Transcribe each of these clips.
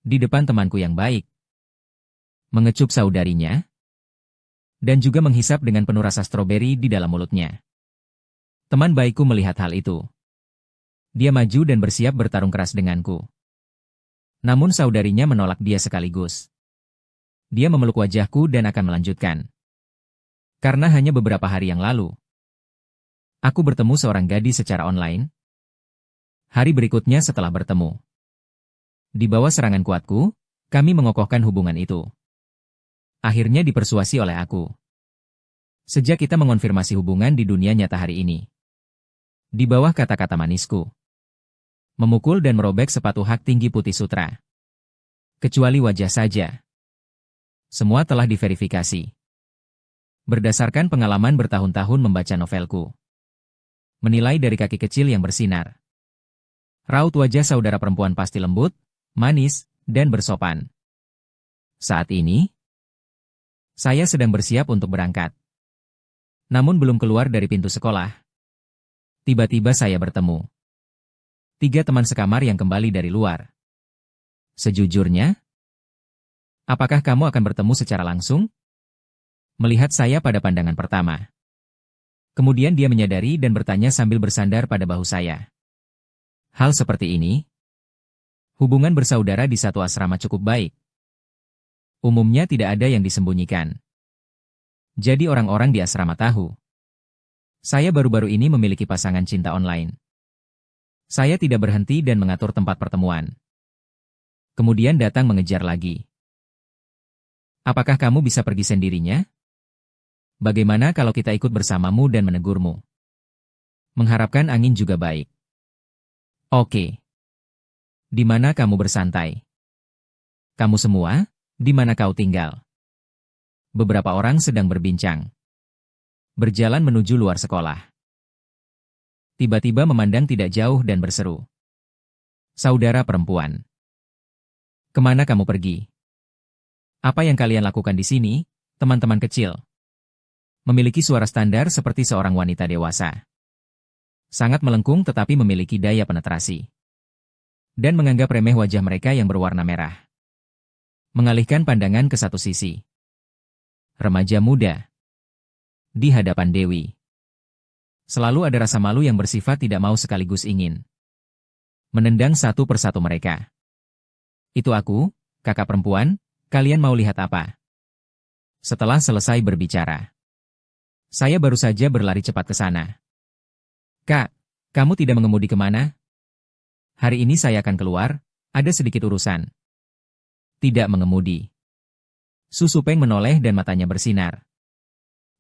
Di depan temanku yang baik. Mengecup saudarinya. Dan juga menghisap dengan penuh rasa stroberi di dalam mulutnya. Teman baikku melihat hal itu. Dia maju dan bersiap bertarung keras denganku. Namun saudarinya menolak dia sekaligus. Dia memeluk wajahku dan akan melanjutkan. Karena hanya beberapa hari yang lalu, aku bertemu seorang gadis secara online. Hari berikutnya setelah bertemu, di bawah serangan kuatku, kami mengokohkan hubungan itu. Akhirnya dipersuasi oleh aku. Sejak kita mengonfirmasi hubungan di dunia nyata hari ini. Di bawah kata-kata manisku. Memukul dan merobek sepatu hak tinggi putih sutra. Kecuali wajah saja. Semua telah diverifikasi. Berdasarkan pengalaman bertahun-tahun membaca novelku. Menilai dari kaki kecil yang bersinar. Raut wajah saudara perempuan pasti lembut, manis, dan bersopan. Saat ini, saya sedang bersiap untuk berangkat. Namun belum keluar dari pintu sekolah. Tiba-tiba saya bertemu 3 teman sekamar yang kembali dari luar. Sejujurnya, apakah kamu akan bertemu secara langsung? Melihat saya pada pandangan pertama. Kemudian dia menyadari dan bertanya sambil bersandar pada bahu saya. Hal seperti ini, hubungan bersaudara di satu asrama cukup baik. Umumnya tidak ada yang disembunyikan. Jadi orang-orang di asrama tahu. Saya baru-baru ini memiliki pasangan cinta online. Saya tidak berhenti dan mengatur tempat pertemuan. Kemudian datang mengejar lagi. Apakah kamu bisa pergi sendirinya? Bagaimana kalau kita ikut bersamamu dan menegurmu? Mengharapkan angin juga baik. Oke. Di mana kamu bersantai? Kamu semua, di mana kau tinggal? Beberapa orang sedang berbincang. Berjalan menuju luar sekolah. Tiba-tiba memandang tidak jauh dan berseru. Saudara perempuan. Kemana kamu pergi? Apa yang kalian lakukan di sini, teman-teman kecil? Memiliki suara standar seperti seorang wanita dewasa. Sangat melengkung tetapi memiliki daya penetrasi. Dan menganggap remeh wajah mereka yang berwarna merah. Mengalihkan pandangan ke satu sisi. Remaja muda. Di hadapan Dewi. Selalu ada rasa malu yang bersifat tidak mau sekaligus ingin. Menendang satu persatu mereka. Itu aku, kakak perempuan, kalian mau lihat apa? Setelah selesai berbicara, saya baru saja berlari cepat ke sana. Kak, kamu tidak mengemudi kemana? Hari ini saya akan keluar, ada sedikit urusan. Tidak mengemudi. Su Supeng menoleh dan matanya bersinar.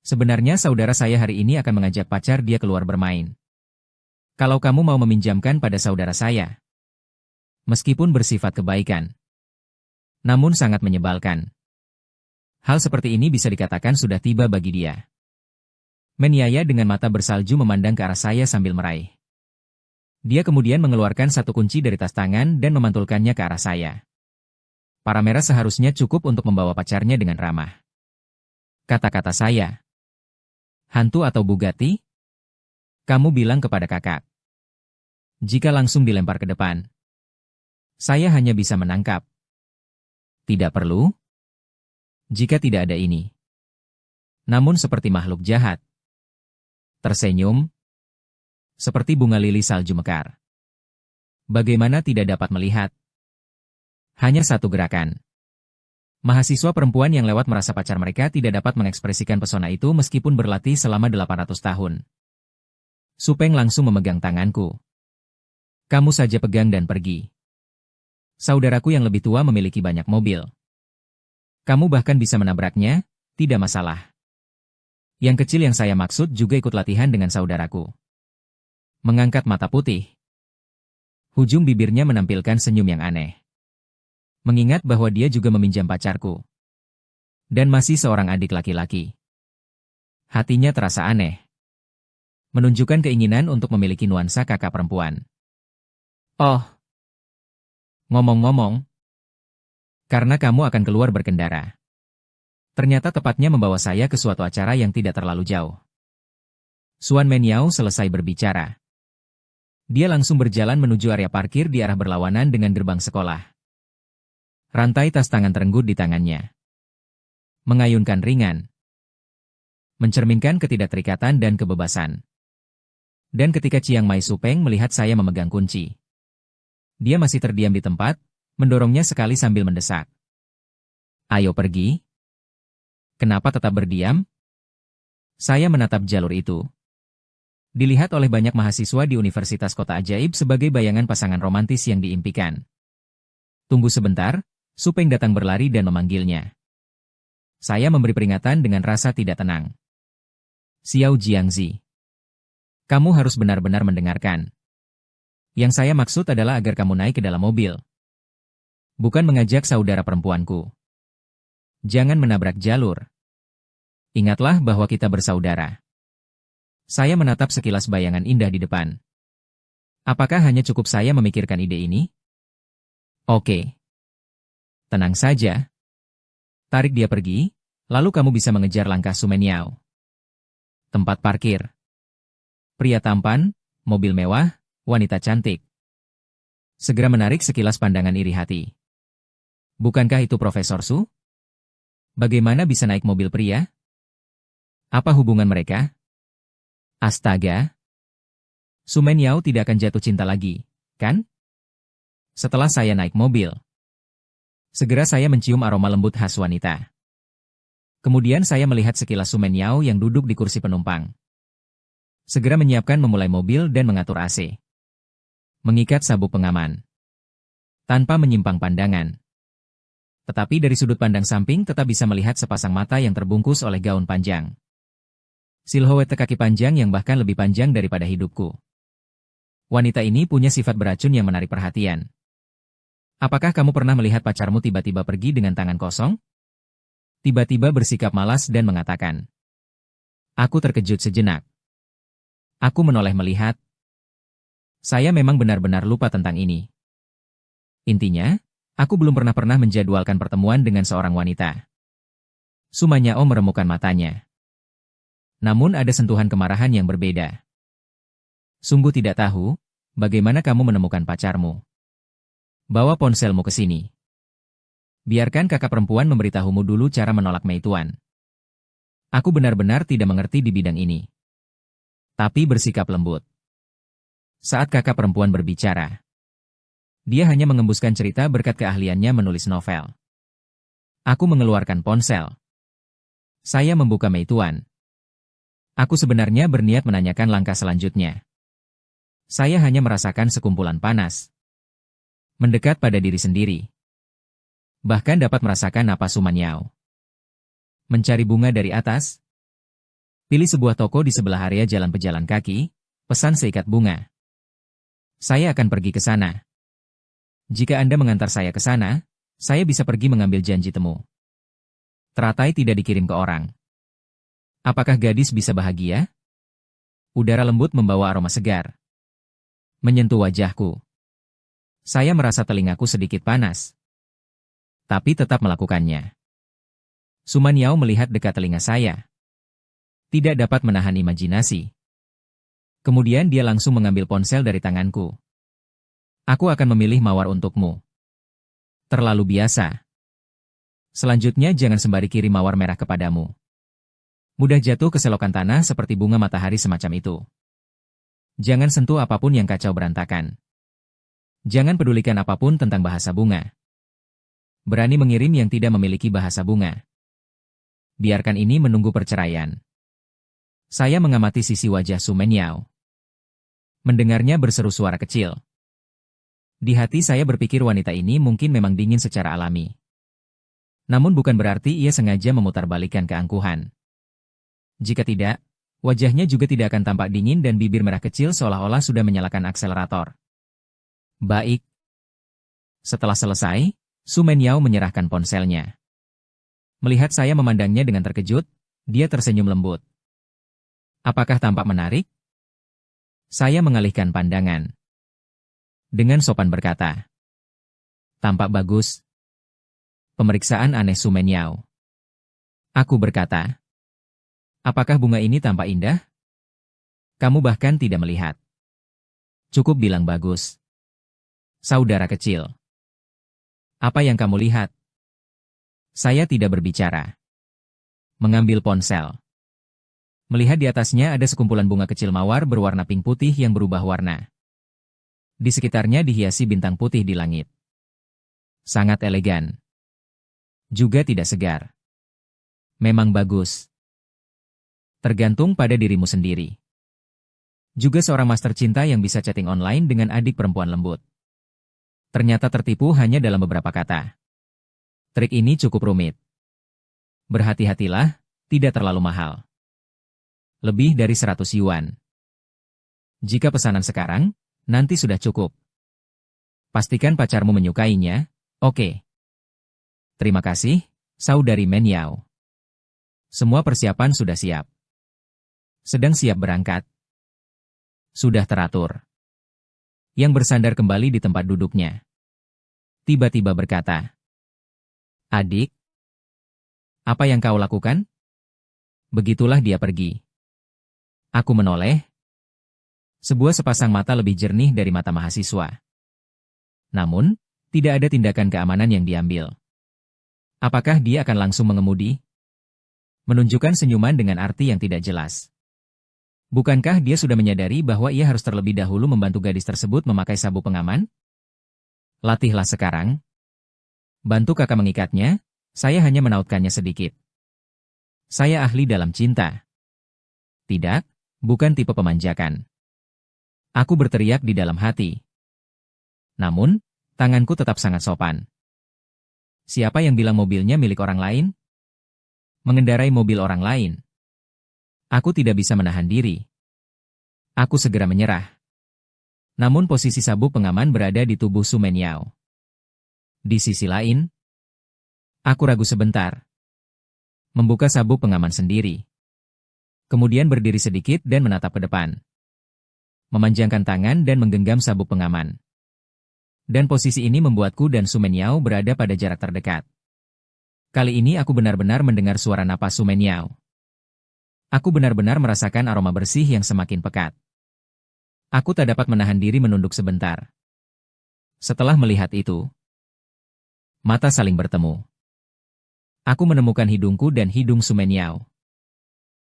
Sebenarnya saudara saya hari ini akan mengajak pacar dia keluar bermain. Kalau kamu mau meminjamkan pada saudara saya. Meskipun bersifat kebaikan. Namun sangat menyebalkan. Hal seperti ini bisa dikatakan sudah tiba bagi dia. Meniaya dengan mata bersalju memandang ke arah saya sambil meraih. Dia kemudian mengeluarkan satu kunci dari tas tangan dan memantulkannya ke arah saya. Paramera seharusnya cukup untuk membawa pacarnya dengan ramah. Kata-kata saya. Hantu atau Bugatti? Kamu bilang kepada kakak. Jika langsung dilempar ke depan, saya hanya bisa menangkap. Tidak perlu? Jika tidak ada ini. Namun seperti makhluk jahat. Tersenyum. Seperti bunga lili salju mekar. Bagaimana tidak dapat melihat? Hanya satu gerakan. Mahasiswa perempuan yang lewat merasa pacar mereka tidak dapat mengekspresikan pesona itu meskipun berlatih selama 800 tahun. Supeng langsung memegang tanganku. Kamu saja pegang dan pergi. Saudaraku yang lebih tua memiliki banyak mobil. Kamu bahkan bisa menabraknya, tidak masalah. Yang kecil yang saya maksud juga ikut latihan dengan saudaraku. Mengangkat mata putih. Hujung bibirnya menampilkan senyum yang aneh. Mengingat bahwa dia juga meminjam pacarku. Dan masih seorang adik laki-laki. Hatinya terasa aneh. Menunjukkan keinginan untuk memiliki nuansa kakak perempuan. Oh. Ngomong-ngomong. Karena kamu akan keluar berkendara. Ternyata tepatnya membawa saya ke suatu acara yang tidak terlalu jauh. Suan Menyao selesai berbicara. Dia langsung berjalan menuju area parkir di arah berlawanan dengan gerbang sekolah. Rantai tas tangan terenggut di tangannya. Mengayunkan ringan. Mencerminkan ketidakterikatan dan kebebasan. Dan ketika Chiang Mai Supeng melihat saya memegang kunci, dia masih terdiam di tempat, mendorongnya sekali sambil mendesak. Ayo pergi. Kenapa tetap berdiam? Saya menatap jalur itu. Dilihat oleh banyak mahasiswa di Universitas Kota Ajaib sebagai bayangan pasangan romantis yang diimpikan. Tunggu sebentar, Supeng datang berlari dan memanggilnya. Saya memberi peringatan dengan rasa tidak tenang. Xiao Jiangzi. Kamu harus benar-benar mendengarkan. Yang saya maksud adalah agar kamu naik ke dalam mobil. Bukan mengajak saudara perempuanku. Jangan menabrak jalur. Ingatlah bahwa kita bersaudara. Saya menatap sekilas bayangan indah di depan. Apakah hanya cukup saya memikirkan ide ini? Oke. Tenang saja. Tarik dia pergi, lalu kamu bisa mengejar langkah Su Menyao. Tempat parkir. Pria tampan, mobil mewah, wanita cantik. Segera menarik sekilas pandangan iri hati. Bukankah itu Profesor Su? Bagaimana bisa naik mobil pria? Apa hubungan mereka? Astaga. Su Menyao tidak akan jatuh cinta lagi, kan? Setelah saya naik mobil, segera saya mencium aroma lembut khas wanita. Kemudian saya melihat sekilas Su Menyao yang duduk di kursi penumpang. Segera menyiapkan memulai mobil dan mengatur AC. Mengikat sabuk pengaman. Tanpa menyimpang pandangan. Tetapi dari sudut pandang samping tetap bisa melihat sepasang mata yang terbungkus oleh gaun panjang. Silhouette kaki panjang yang bahkan lebih panjang daripada hidupku. Wanita ini punya sifat beracun yang menarik perhatian. Apakah kamu pernah melihat pacarmu tiba-tiba pergi dengan tangan kosong? Tiba-tiba bersikap malas dan mengatakan. Aku terkejut sejenak. Aku menoleh melihat. Saya memang benar-benar lupa tentang ini. Intinya, aku belum pernah menjadwalkan pertemuan dengan seorang wanita. Su Menyao meremukkan matanya. Namun ada sentuhan kemarahan yang berbeda. Sungguh tidak tahu, bagaimana kamu menemukan pacarmu. Bawa ponselmu ke sini. Biarkan kakak perempuan memberitahumu dulu cara menolak Meituan. Aku benar-benar tidak mengerti di bidang ini. Tapi bersikap lembut. Saat kakak perempuan berbicara, dia hanya mengembuskan cerita berkat keahliannya menulis novel. Aku mengeluarkan ponsel. Saya membuka Meituan. Aku sebenarnya berniat menanyakan langkah selanjutnya. Saya hanya merasakan sekumpulan panas. Mendekat pada diri sendiri. Bahkan dapat merasakan napas Su Menyao. Mencari bunga dari atas. Pilih sebuah toko di sebelah area jalan pejalan kaki, pesan seikat bunga. Saya akan pergi ke sana. Jika Anda mengantar saya ke sana, saya bisa pergi mengambil janji temu. Teratai tidak dikirim ke orang. Apakah gadis bisa bahagia? Udara lembut membawa aroma segar. Menyentuh wajahku. Saya merasa telingaku sedikit panas. Tapi tetap melakukannya. Su Menyao melihat dekat telinga saya. Tidak dapat menahan imajinasi. Kemudian dia langsung mengambil ponsel dari tanganku. Aku akan memilih mawar untukmu. Terlalu biasa. Selanjutnya jangan sembari kirim mawar merah kepadamu. Mudah jatuh ke selokan tanah seperti bunga matahari semacam itu. Jangan sentuh apapun yang kacau berantakan. Jangan pedulikan apapun tentang bahasa bunga. Berani mengirim yang tidak memiliki bahasa bunga. Biarkan ini menunggu perceraian. Saya mengamati sisi wajah Su Menyao. Mendengarnya berseru suara kecil. Di hati saya berpikir wanita ini mungkin memang dingin secara alami. Namun bukan berarti ia sengaja memutarbalikkan keangkuhan. Jika tidak, wajahnya juga tidak akan tampak dingin dan bibir merah kecil seolah-olah sudah menyalakan akselerator. Baik. Setelah selesai, Su Menyao menyerahkan ponselnya. Melihat saya memandangnya dengan terkejut, dia tersenyum lembut. Apakah tampak menarik? Saya mengalihkan pandangan. Dengan sopan berkata. Tampak bagus. Pemeriksaan aneh Su Menyao. Aku berkata. Apakah bunga ini tampak indah? Kamu bahkan tidak melihat. Cukup bilang bagus. Saudara kecil. Apa yang kamu lihat? Saya tidak berbicara. Mengambil ponsel. Melihat di atasnya ada sekumpulan bunga kecil mawar berwarna pink putih yang berubah warna. Di sekitarnya dihiasi bintang putih di langit. Sangat elegan. Juga tidak segar. Memang bagus. Tergantung pada dirimu sendiri. Juga seorang master cinta yang bisa chatting online dengan adik perempuan lembut. Ternyata tertipu hanya dalam beberapa kata. Trik ini cukup rumit. Berhati-hatilah, tidak terlalu mahal. Lebih dari 100 yuan. Jika pesanan sekarang, nanti sudah cukup. Pastikan pacarmu menyukainya, oke. Terima kasih, Saudari Men Yao. Semua persiapan sudah siap. Sedang siap berangkat. Sudah teratur. Yang bersandar kembali di tempat duduknya. Tiba-tiba berkata, "Adik, apa yang kau lakukan?" Begitulah dia pergi. Aku menoleh. Sebuah sepasang mata lebih jernih dari mata mahasiswa. Namun, tidak ada tindakan keamanan yang diambil. Apakah dia akan langsung mengemudi? Menunjukkan senyuman dengan arti yang tidak jelas. Bukankah dia sudah menyadari bahwa ia harus terlebih dahulu membantu gadis tersebut memakai sabuk pengaman? Latihlah sekarang. Bantu kakak mengikatnya, saya hanya menautkannya sedikit. Saya ahli dalam cinta. Tidak, bukan tipe pemanjakan. Aku berteriak di dalam hati. Namun, tanganku tetap sangat sopan. Siapa yang bilang mobilnya milik orang lain? Mengendarai mobil orang lain. Aku tidak bisa menahan diri. Aku segera menyerah. Namun posisi sabuk pengaman berada di tubuh Su Menyao. Di sisi lain, aku ragu sebentar. Membuka sabuk pengaman sendiri. Kemudian berdiri sedikit dan menatap ke depan. Memanjangkan tangan dan menggenggam sabuk pengaman. Dan posisi ini membuatku dan Su Menyao berada pada jarak terdekat. Kali ini aku benar-benar mendengar suara napas Su Menyao. Aku benar-benar merasakan aroma bersih yang semakin pekat. Aku tak dapat menahan diri menunduk sebentar. Setelah melihat itu, mata saling bertemu. Aku menemukan hidungku dan hidung Su Menyao.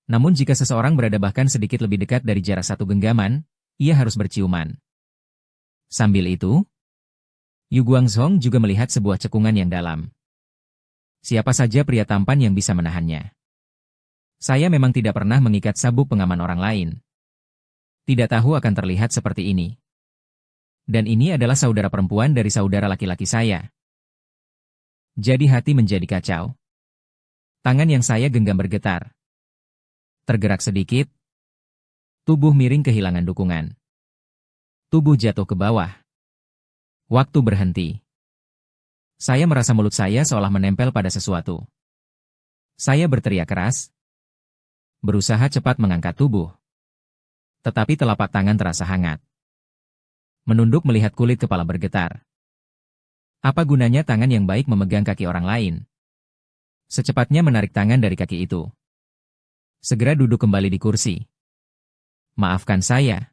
Namun jika seseorang berada bahkan sedikit lebih dekat dari jarak satu genggaman, ia harus berciuman. Sambil itu, Yu Guangzhong juga melihat sebuah cekungan yang dalam. Siapa saja pria tampan yang bisa menahannya. Saya memang tidak pernah mengikat sabuk pengaman orang lain. Tidak tahu akan terlihat seperti ini. Dan ini adalah saudara perempuan dari saudara laki-laki saya. Jadi hati menjadi kacau. Tangan yang saya genggam bergetar. Tergerak sedikit. Tubuh miring kehilangan dukungan. Tubuh jatuh ke bawah. Waktu berhenti. Saya merasa mulut saya seolah menempel pada sesuatu. Saya berteriak keras. Berusaha cepat mengangkat tubuh. Tetapi telapak tangan terasa hangat. Menunduk melihat kulit kepala bergetar. Apa gunanya tangan yang baik memegang kaki orang lain? Secepatnya menarik tangan dari kaki itu. Segera duduk kembali di kursi. Maafkan saya.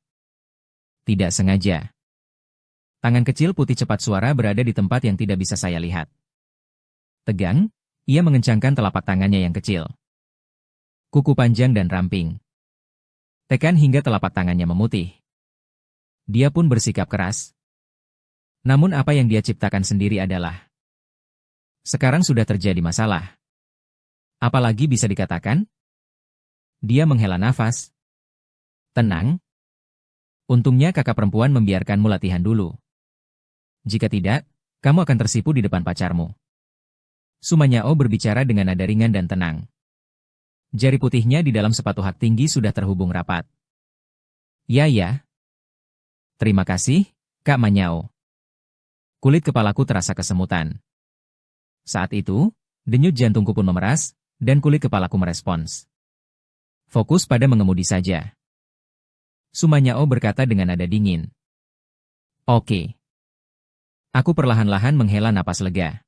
Tidak sengaja. Tangan kecil putih cepat suara berada di tempat yang tidak bisa saya lihat. Tegang, ia mengencangkan telapak tangannya yang kecil. Kuku panjang dan ramping. Tekan hingga telapak tangannya memutih. Dia pun bersikap keras. Namun apa yang dia ciptakan sendiri adalah, sekarang sudah terjadi masalah. Apalagi bisa dikatakan? Dia menghela nafas. Tenang. Untungnya kakak perempuan membiarkanmu latihan dulu. Jika tidak, kamu akan tersipu di depan pacarmu. Su Menyao berbicara dengan nada ringan dan tenang. Jari putihnya di dalam sepatu hak tinggi sudah terhubung rapat. Ya. Terima kasih, Kak Menyao. Kulit kepalaku terasa kesemutan. Saat itu, denyut jantungku pun memeras, dan kulit kepalaku merespons. Fokus pada mengemudi saja. Su Menyao berkata dengan nada dingin. Oke. Aku perlahan-lahan menghela napas lega.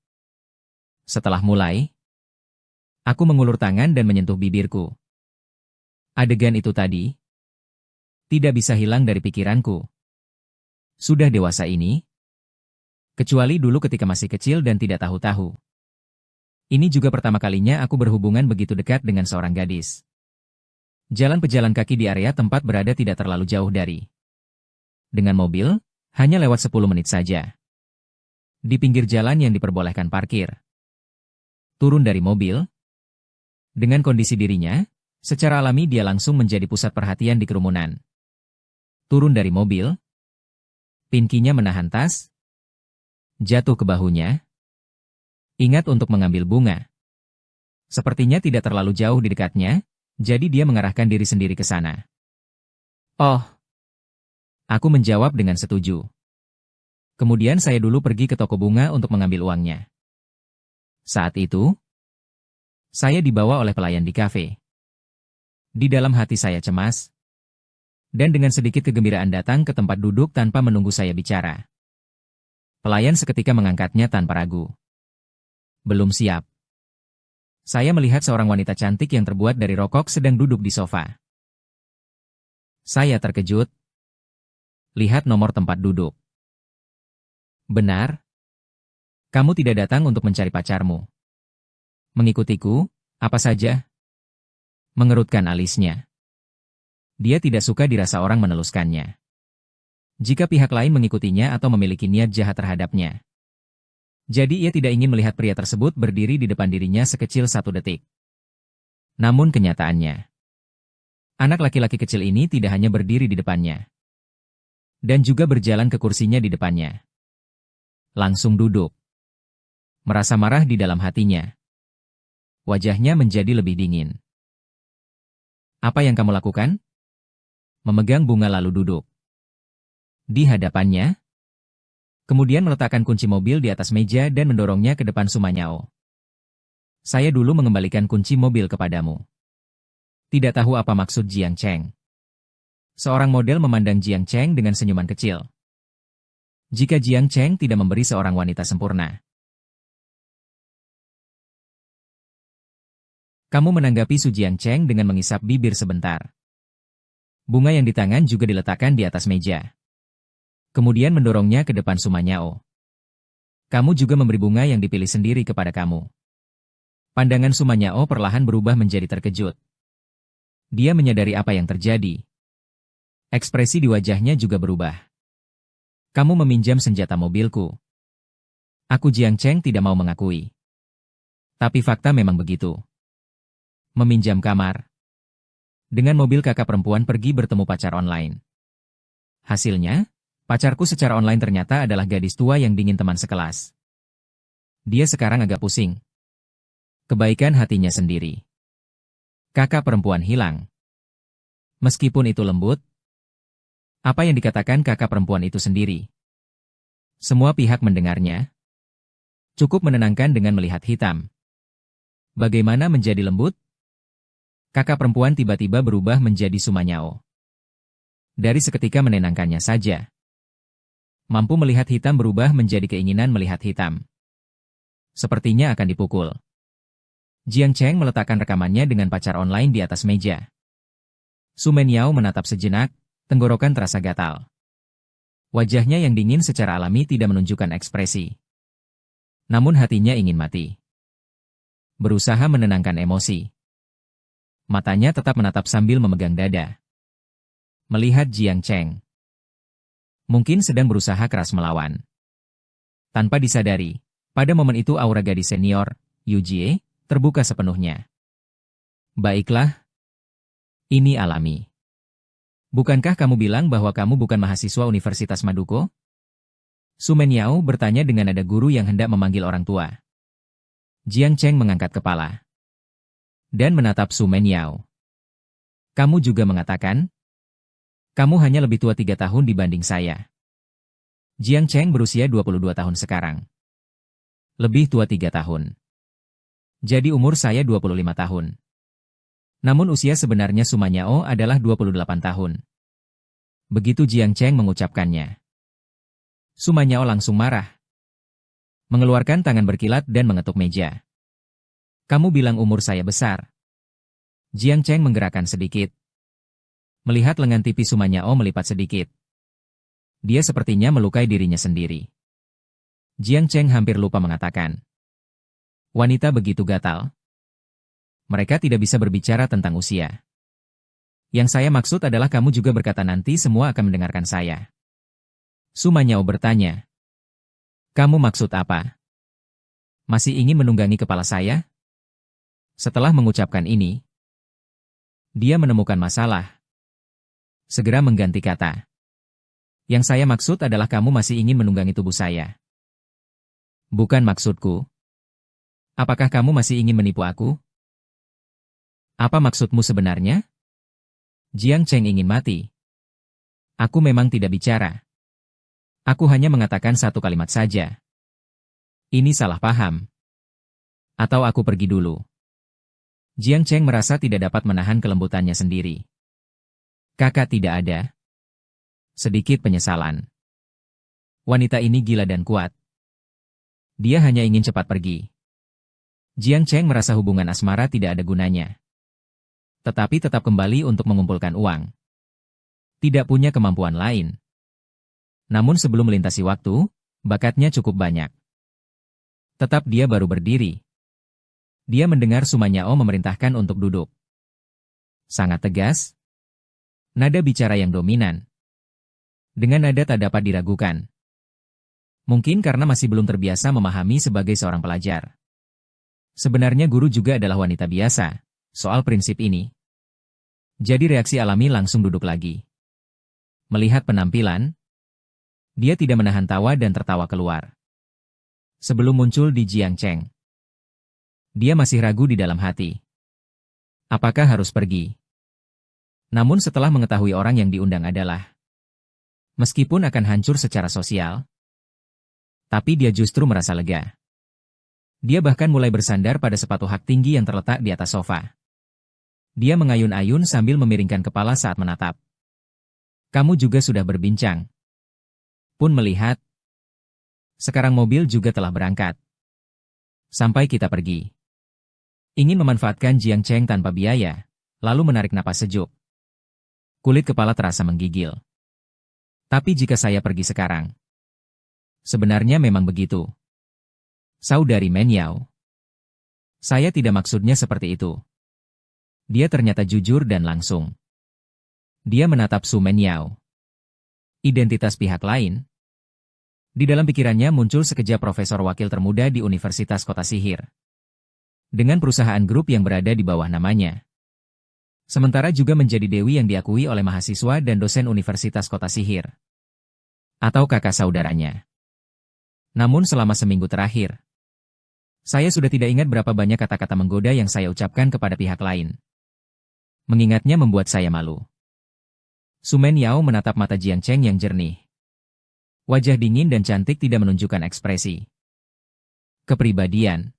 Setelah mulai, aku mengulur tangan dan menyentuh bibirku. Adegan itu tadi tidak bisa hilang dari pikiranku. Sudah dewasa ini, Kecuali dulu ketika masih kecil dan tidak tahu-tahu. Ini juga pertama kalinya aku berhubungan begitu dekat dengan seorang gadis. Jalan pejalan kaki di area tempat berada tidak terlalu jauh dari. Dengan mobil, hanya lewat 10 menit saja. Di pinggir jalan yang diperbolehkan parkir. Turun dari mobil. Dengan kondisi dirinya, secara alami dia langsung menjadi pusat perhatian di kerumunan. Turun dari mobil. Pinkinya menahan tas. Jatuh ke bahunya. Ingat untuk mengambil bunga. Sepertinya tidak terlalu jauh di dekatnya, jadi dia mengarahkan diri sendiri ke sana. Oh. Aku menjawab dengan setuju. Kemudian saya dulu pergi ke toko bunga untuk mengambil uangnya. Saat itu, saya dibawa oleh pelayan di kafe. Di dalam hati saya cemas. Dan dengan sedikit kegembiraan datang ke tempat duduk tanpa menunggu saya bicara. Pelayan seketika mengangkatnya tanpa ragu. Belum siap. Saya melihat seorang wanita cantik yang terbuat dari rokok sedang duduk di sofa. Saya terkejut. Lihat nomor tempat duduk. Benar. Kamu tidak datang untuk mencari pacarmu. Mengikutiku, apa saja? Mengerutkan alisnya. Dia tidak suka dirasa orang meneluskannya. Jika pihak lain mengikutinya atau memiliki niat jahat terhadapnya. Jadi ia tidak ingin melihat pria tersebut berdiri di depan dirinya sekecil 1 detik. Namun kenyataannya. Anak laki-laki kecil ini tidak hanya berdiri di depannya. Dan juga berjalan ke kursinya di depannya. Langsung duduk. Merasa marah di dalam hatinya. Wajahnya menjadi lebih dingin. Apa yang kamu lakukan? Memegang bunga lalu duduk. Di hadapannya. Kemudian meletakkan kunci mobil di atas meja dan mendorongnya ke depan Sumanyao. Saya dulu mengembalikan kunci mobil kepadamu. Tidak tahu apa maksud Jiang Cheng. Seorang model memandang Jiang Cheng dengan senyuman kecil. Jika Jiang Cheng tidak memberi seorang wanita sempurna. Kamu menanggapi Su Jiang Cheng dengan mengisap bibir sebentar. Bunga yang di tangan juga diletakkan di atas meja. Kemudian mendorongnya ke depan Sumanyao. Kamu juga memberi bunga yang dipilih sendiri kepada kamu. Pandangan Sumanyao perlahan berubah menjadi terkejut. Dia menyadari apa yang terjadi. Ekspresi di wajahnya juga berubah. Kamu meminjam senjata mobilku. Aku Jiang Cheng tidak mau mengakui. Tapi fakta memang begitu. Meminjam kamar. Dengan mobil kakak perempuan pergi bertemu pacar online. Hasilnya, pacarku secara online ternyata adalah gadis tua yang dingin teman sekelas. Dia sekarang agak pusing. Kebaikan hatinya sendiri. Kakak perempuan hilang. Meskipun itu lembut, apa yang dikatakan kakak perempuan itu sendiri? Semua pihak mendengarnya. Cukup menenangkan dengan melihat hitam. Bagaimana menjadi lembut? Kakak perempuan tiba-tiba berubah menjadi Sumanyao. Dari seketika menenangkannya saja. Mampu melihat hitam berubah menjadi keinginan melihat hitam. Sepertinya akan dipukul. Jiang Cheng meletakkan rekamannya dengan pacar online di atas meja. Su Menyao menatap sejenak, tenggorokan terasa gatal. Wajahnya yang dingin secara alami tidak menunjukkan ekspresi. Namun hatinya ingin mati. Berusaha menenangkan emosi. Matanya tetap menatap sambil memegang dada. Melihat Jiang Cheng. Mungkin sedang berusaha keras melawan. Tanpa disadari, pada momen itu aura gadis senior, Yu Jie, terbuka sepenuhnya. Baiklah. Ini alami. Bukankah kamu bilang bahwa kamu bukan mahasiswa Universitas Maduko? Su Menyao bertanya dengan nada guru yang hendak memanggil orang tua. Jiang Cheng mengangkat kepala. Dan menatap Su Menyao. Kamu juga mengatakan? Kamu hanya lebih tua 3 tahun dibanding saya. Jiang Cheng berusia 22 tahun sekarang. Lebih tua 3 tahun. Jadi umur saya 25 tahun. Namun usia sebenarnya Sumanyao adalah 28 tahun. Begitu Jiang Cheng mengucapkannya. Sumanyao langsung marah. Mengeluarkan tangan berkilat dan mengetuk meja. Kamu bilang umur saya besar. Jiang Cheng menggerakkan sedikit. Melihat lengan tipis Sumanyao melipat sedikit. Dia sepertinya melukai dirinya sendiri. Jiang Cheng hampir lupa mengatakan. Wanita begitu gatal. Mereka tidak bisa berbicara tentang usia. Yang saya maksud adalah kamu juga berkata nanti semua akan mendengarkan saya. Su Manyao bertanya. Kamu maksud apa? Masih ingin menunggangi kepala saya? Setelah mengucapkan ini, dia menemukan masalah. Segera mengganti kata. Yang saya maksud adalah kamu masih ingin menunggangi tubuh saya. Bukan maksudku. Apakah kamu masih ingin menipu aku? Apa maksudmu sebenarnya? Jiang Cheng ingin mati. Aku memang tidak bicara. Aku hanya mengatakan satu kalimat saja. Ini salah paham. Atau aku pergi dulu. Jiang Cheng merasa tidak dapat menahan kelembutannya sendiri. Kakak tidak ada. Sedikit penyesalan. Wanita ini gila dan kuat. Dia hanya ingin cepat pergi. Jiang Cheng merasa hubungan asmara tidak ada gunanya. Tetapi tetap kembali untuk mengumpulkan uang. Tidak punya kemampuan lain. Namun sebelum melintasi waktu, bakatnya cukup banyak. Tetap dia baru berdiri. Dia mendengar Su Manyao memerintahkan untuk duduk. Sangat tegas. Nada bicara yang dominan. Dengan nada tak dapat diragukan. Mungkin karena masih belum terbiasa memahami sebagai seorang pelajar. Sebenarnya guru juga adalah wanita biasa, soal prinsip ini. Jadi reaksi alami langsung duduk lagi. Melihat penampilan, dia tidak menahan tawa dan tertawa keluar. Sebelum muncul di Jiang Cheng. Dia masih ragu di dalam hati. Apakah harus pergi? Namun setelah mengetahui orang yang diundang adalah, meskipun akan hancur secara sosial, tapi dia justru merasa lega. Dia bahkan mulai bersandar pada sepatu hak tinggi yang terletak di atas sofa. Dia mengayun-ayun sambil memiringkan kepala saat menatap. Kamu juga sudah berbincang. Pun melihat. Sekarang mobil juga telah berangkat. Sampai kita pergi. Ingin memanfaatkan Jiang Cheng tanpa biaya, lalu menarik napas sejuk. Kulit kepala terasa menggigil. Tapi jika saya pergi sekarang. Sebenarnya memang begitu. Saudari Menyao. Saya tidak maksudnya seperti itu. Dia ternyata jujur dan langsung. Dia menatap Su Menyao. Identitas pihak lain. Di dalam pikirannya muncul sekejap profesor wakil termuda di Universitas Kota Sihir. Dengan perusahaan grup yang berada di bawah namanya. Sementara juga menjadi dewi yang diakui oleh mahasiswa dan dosen Universitas Kota Sihir. Atau kakak saudaranya. Namun selama seminggu terakhir, saya sudah tidak ingat berapa banyak kata-kata menggoda yang saya ucapkan kepada pihak lain. Mengingatnya membuat saya malu. Su Menyao menatap mata Jiang Cheng yang jernih. Wajah dingin dan cantik tidak menunjukkan ekspresi. Kepribadian.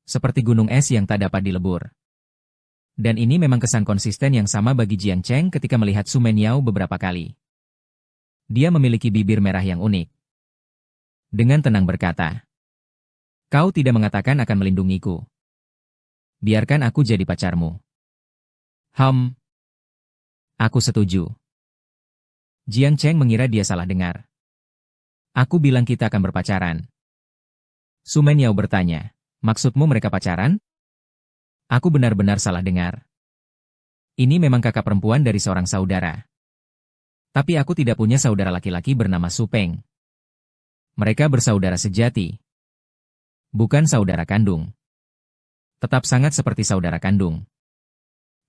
Seperti gunung es yang tak dapat dilebur. Dan ini memang kesan konsisten yang sama bagi Jiang Cheng ketika melihat Su Menyao beberapa kali. Dia memiliki bibir merah yang unik. Dengan tenang berkata, kau tidak mengatakan akan melindungiku. Biarkan aku jadi pacarmu. Aku setuju. Jiang Cheng mengira dia salah dengar. Aku bilang kita akan berpacaran. Su Menyao bertanya, maksudmu mereka pacaran? Aku benar-benar salah dengar. Ini memang kakak perempuan dari seorang saudara. Tapi aku tidak punya saudara laki-laki bernama Su Peng. Mereka bersaudara sejati. Bukan saudara kandung. Tetap sangat seperti saudara kandung.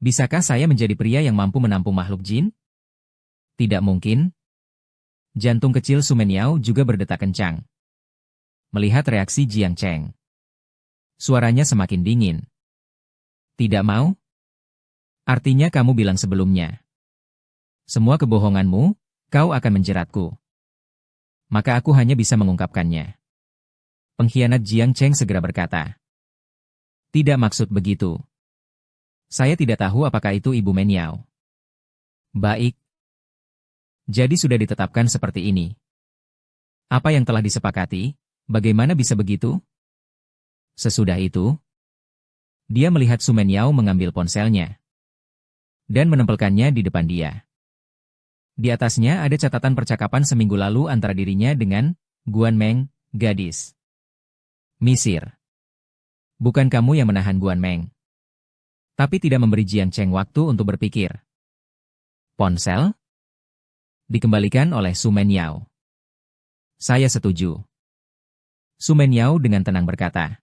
Bisakah saya menjadi pria yang mampu menampung makhluk jin? Tidak mungkin. Jantung kecil Su Menyao juga berdetak kencang. Melihat reaksi Jiang Cheng. Suaranya semakin dingin. Tidak mau? Artinya kamu bilang sebelumnya. Semua kebohonganmu, kau akan menjeratku. Maka aku hanya bisa mengungkapkannya. Pengkhianat Jiang Cheng segera berkata. Tidak maksud begitu. Saya tidak tahu apakah itu Ibu Menyao. Baik. Jadi sudah ditetapkan seperti ini. Apa yang telah disepakati, bagaimana bisa begitu? Sesudah itu, dia melihat Su Menyao mengambil ponselnya dan menempelkannya di depan dia. Di atasnya ada catatan percakapan seminggu lalu antara dirinya dengan Guan Meng, Gadis. Misir. Bukan kamu yang menahan Guan Meng. Tapi tidak memberi Jiang Cheng waktu untuk berpikir. Ponsel? Dikembalikan oleh Su Menyao. Saya setuju. Su Menyao dengan tenang berkata.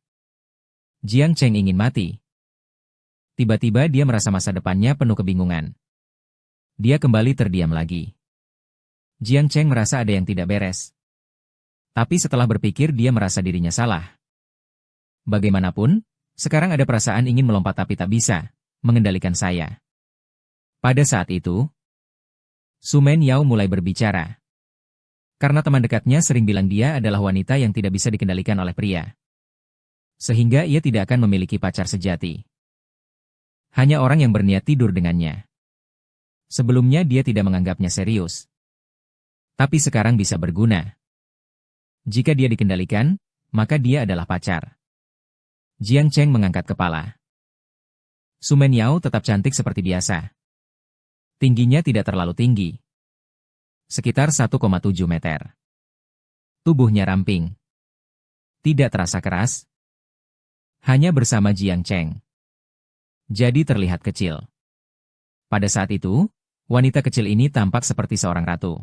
Jiang Cheng ingin mati. Tiba-tiba dia merasa masa depannya penuh kebingungan. Dia kembali terdiam lagi. Jiang Cheng merasa ada yang tidak beres. Tapi setelah berpikir dia merasa dirinya salah. Bagaimanapun, sekarang ada perasaan ingin melompat tapi tak bisa mengendalikan saya. Pada saat itu, Su Menyao mulai berbicara. Karena teman dekatnya sering bilang dia adalah wanita yang tidak bisa dikendalikan oleh pria. Sehingga ia tidak akan memiliki pacar sejati. Hanya orang yang berniat tidur dengannya. Sebelumnya dia tidak menganggapnya serius. Tapi sekarang bisa berguna. Jika dia dikendalikan, maka dia adalah pacar. Jiang Cheng mengangkat kepala. Su Menyao tetap cantik seperti biasa. Tingginya tidak terlalu tinggi. Sekitar 1,7 meter. Tubuhnya ramping. Tidak terasa keras. Hanya bersama Jiang Cheng. Jadi terlihat kecil. Pada saat itu, wanita kecil ini tampak seperti seorang ratu.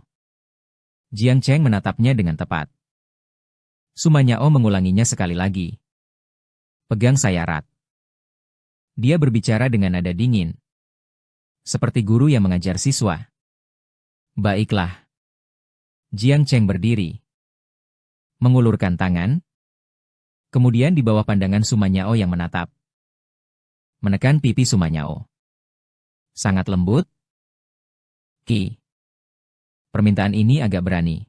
Jiang Cheng menatapnya dengan tepat. Su Menyao mengulanginya sekali lagi. Pegang saya erat. Dia berbicara dengan nada dingin. Seperti guru yang mengajar siswa. Baiklah. Jiang Cheng berdiri. Mengulurkan tangan. Kemudian di bawah pandangan Su Menyao yang menatap. Menekan pipi Su Menyao. Sangat lembut. Ki. Permintaan ini agak berani.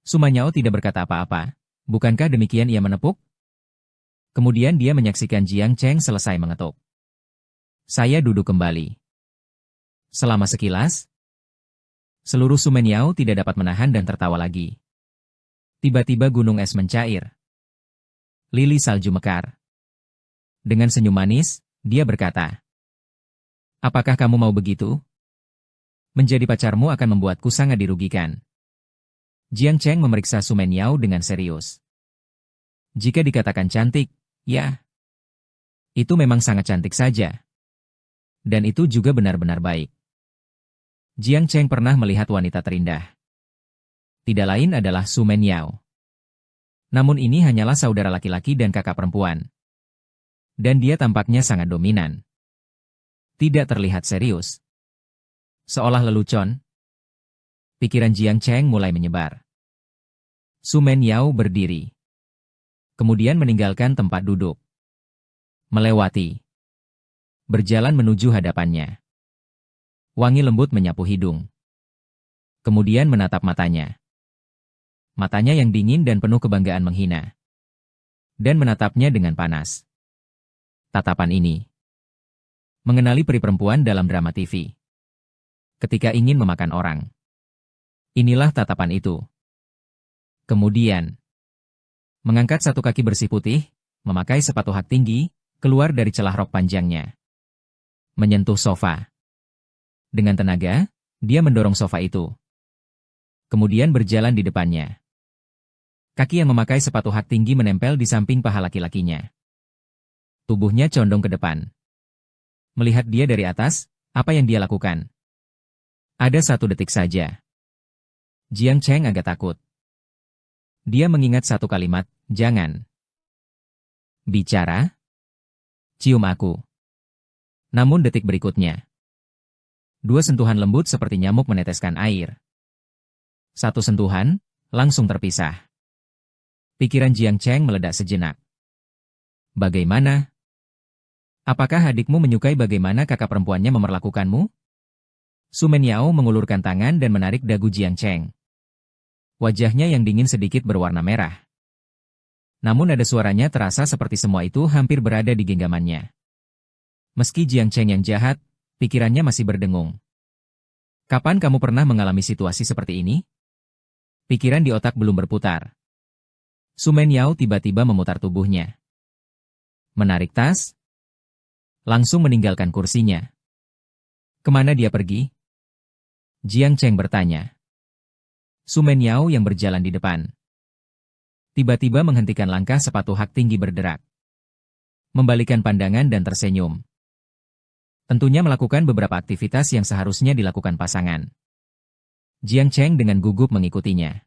Su Menyao tidak berkata apa-apa. Bukankah demikian ia menepuk? Kemudian dia menyaksikan Jiang Cheng selesai mengetuk. Saya duduk kembali. Selama sekilas, seluruh Su Menyao tidak dapat menahan dan tertawa lagi. Tiba-tiba gunung es mencair. Lili salju mekar. Dengan senyum manis, dia berkata, apakah kamu mau begitu? Menjadi pacarmu akan membuatku sangat dirugikan. Jiang Cheng memeriksa Su Menyao dengan serius. Jika dikatakan cantik, ya, itu memang sangat cantik saja. Dan itu juga benar-benar baik. Jiang Cheng pernah melihat wanita terindah. Tidak lain adalah Su Menyao. Namun ini hanyalah saudara laki-laki dan kakak perempuan. Dan dia tampaknya sangat dominan. Tidak terlihat serius. Seolah lelucon. Pikiran Jiang Cheng mulai menyebar. Su Menyao berdiri. Kemudian meninggalkan tempat duduk. Melewati. Berjalan menuju hadapannya. Wangi lembut menyapu hidung. Kemudian menatap matanya. Matanya yang dingin dan penuh kebanggaan menghina. Dan menatapnya dengan panas. Tatapan ini. Mengenali peri perempuan dalam drama TV. Ketika ingin memakan orang. Inilah tatapan itu. Kemudian. Mengangkat satu kaki bersih putih, memakai sepatu hak tinggi, keluar dari celah rok panjangnya. Menyentuh sofa. Dengan tenaga, dia mendorong sofa itu. Kemudian berjalan di depannya. Kaki yang memakai sepatu hak tinggi menempel di samping paha laki-lakinya. Tubuhnya condong ke depan. Melihat dia dari atas, apa yang dia lakukan? Ada 1 detik saja. Jiang Cheng agak takut. Dia mengingat satu kalimat, jangan. Bicara? Cium aku. Namun detik berikutnya. 2 sentuhan lembut seperti nyamuk meneteskan air. 1 sentuhan, langsung terpisah. Pikiran Jiang Cheng meledak sejenak. Bagaimana? Apakah adikmu menyukai bagaimana kakak perempuannya memperlakukanmu? Su Menyao mengulurkan tangan dan menarik dagu Jiang Cheng. Wajahnya yang dingin sedikit berwarna merah. Namun ada suaranya terasa seperti semua itu hampir berada di genggamannya. Meski Jiang Cheng yang jahat, pikirannya masih berdengung. Kapan kamu pernah mengalami situasi seperti ini? Pikiran di otak belum berputar. Su Menyao tiba-tiba memutar tubuhnya. Menarik tas. Langsung meninggalkan kursinya. Kemana dia pergi? Jiang Cheng bertanya. Su Menyao yang berjalan di depan. Tiba-tiba menghentikan langkah sepatu hak tinggi berderak. Membalikan pandangan dan tersenyum. Tentunya melakukan beberapa aktivitas yang seharusnya dilakukan pasangan. Jiang Cheng dengan gugup mengikutinya.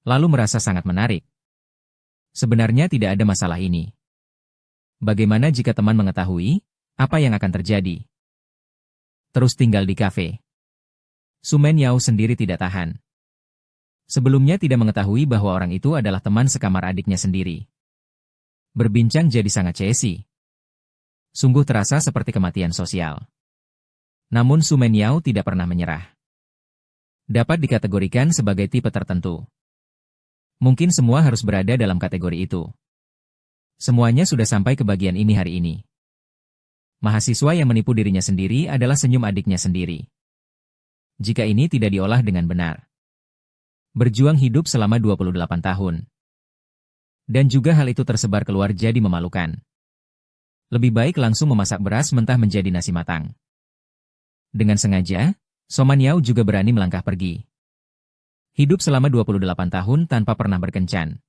Lalu merasa sangat menarik. Sebenarnya tidak ada masalah ini. Bagaimana jika teman mengetahui apa yang akan terjadi? Terus tinggal di kafe. Su Menyao sendiri tidak tahan. Sebelumnya tidak mengetahui bahwa orang itu adalah teman sekamar adiknya sendiri. Berbincang jadi sangat cesi. Sungguh terasa seperti kematian sosial. Namun Su Menyao tidak pernah menyerah. Dapat dikategorikan sebagai tipe tertentu. Mungkin semua harus berada dalam kategori itu. Semuanya sudah sampai ke bagian ini hari ini. Mahasiswa yang menipu dirinya sendiri adalah senyum adiknya sendiri. Jika ini tidak diolah dengan benar. Berjuang hidup selama 28 tahun. Dan juga hal itu tersebar keluar jadi memalukan. Lebih baik langsung memasak beras mentah menjadi nasi matang. Dengan sengaja, So Menyao juga berani melangkah pergi. Hidup selama 28 tahun tanpa pernah berkencan.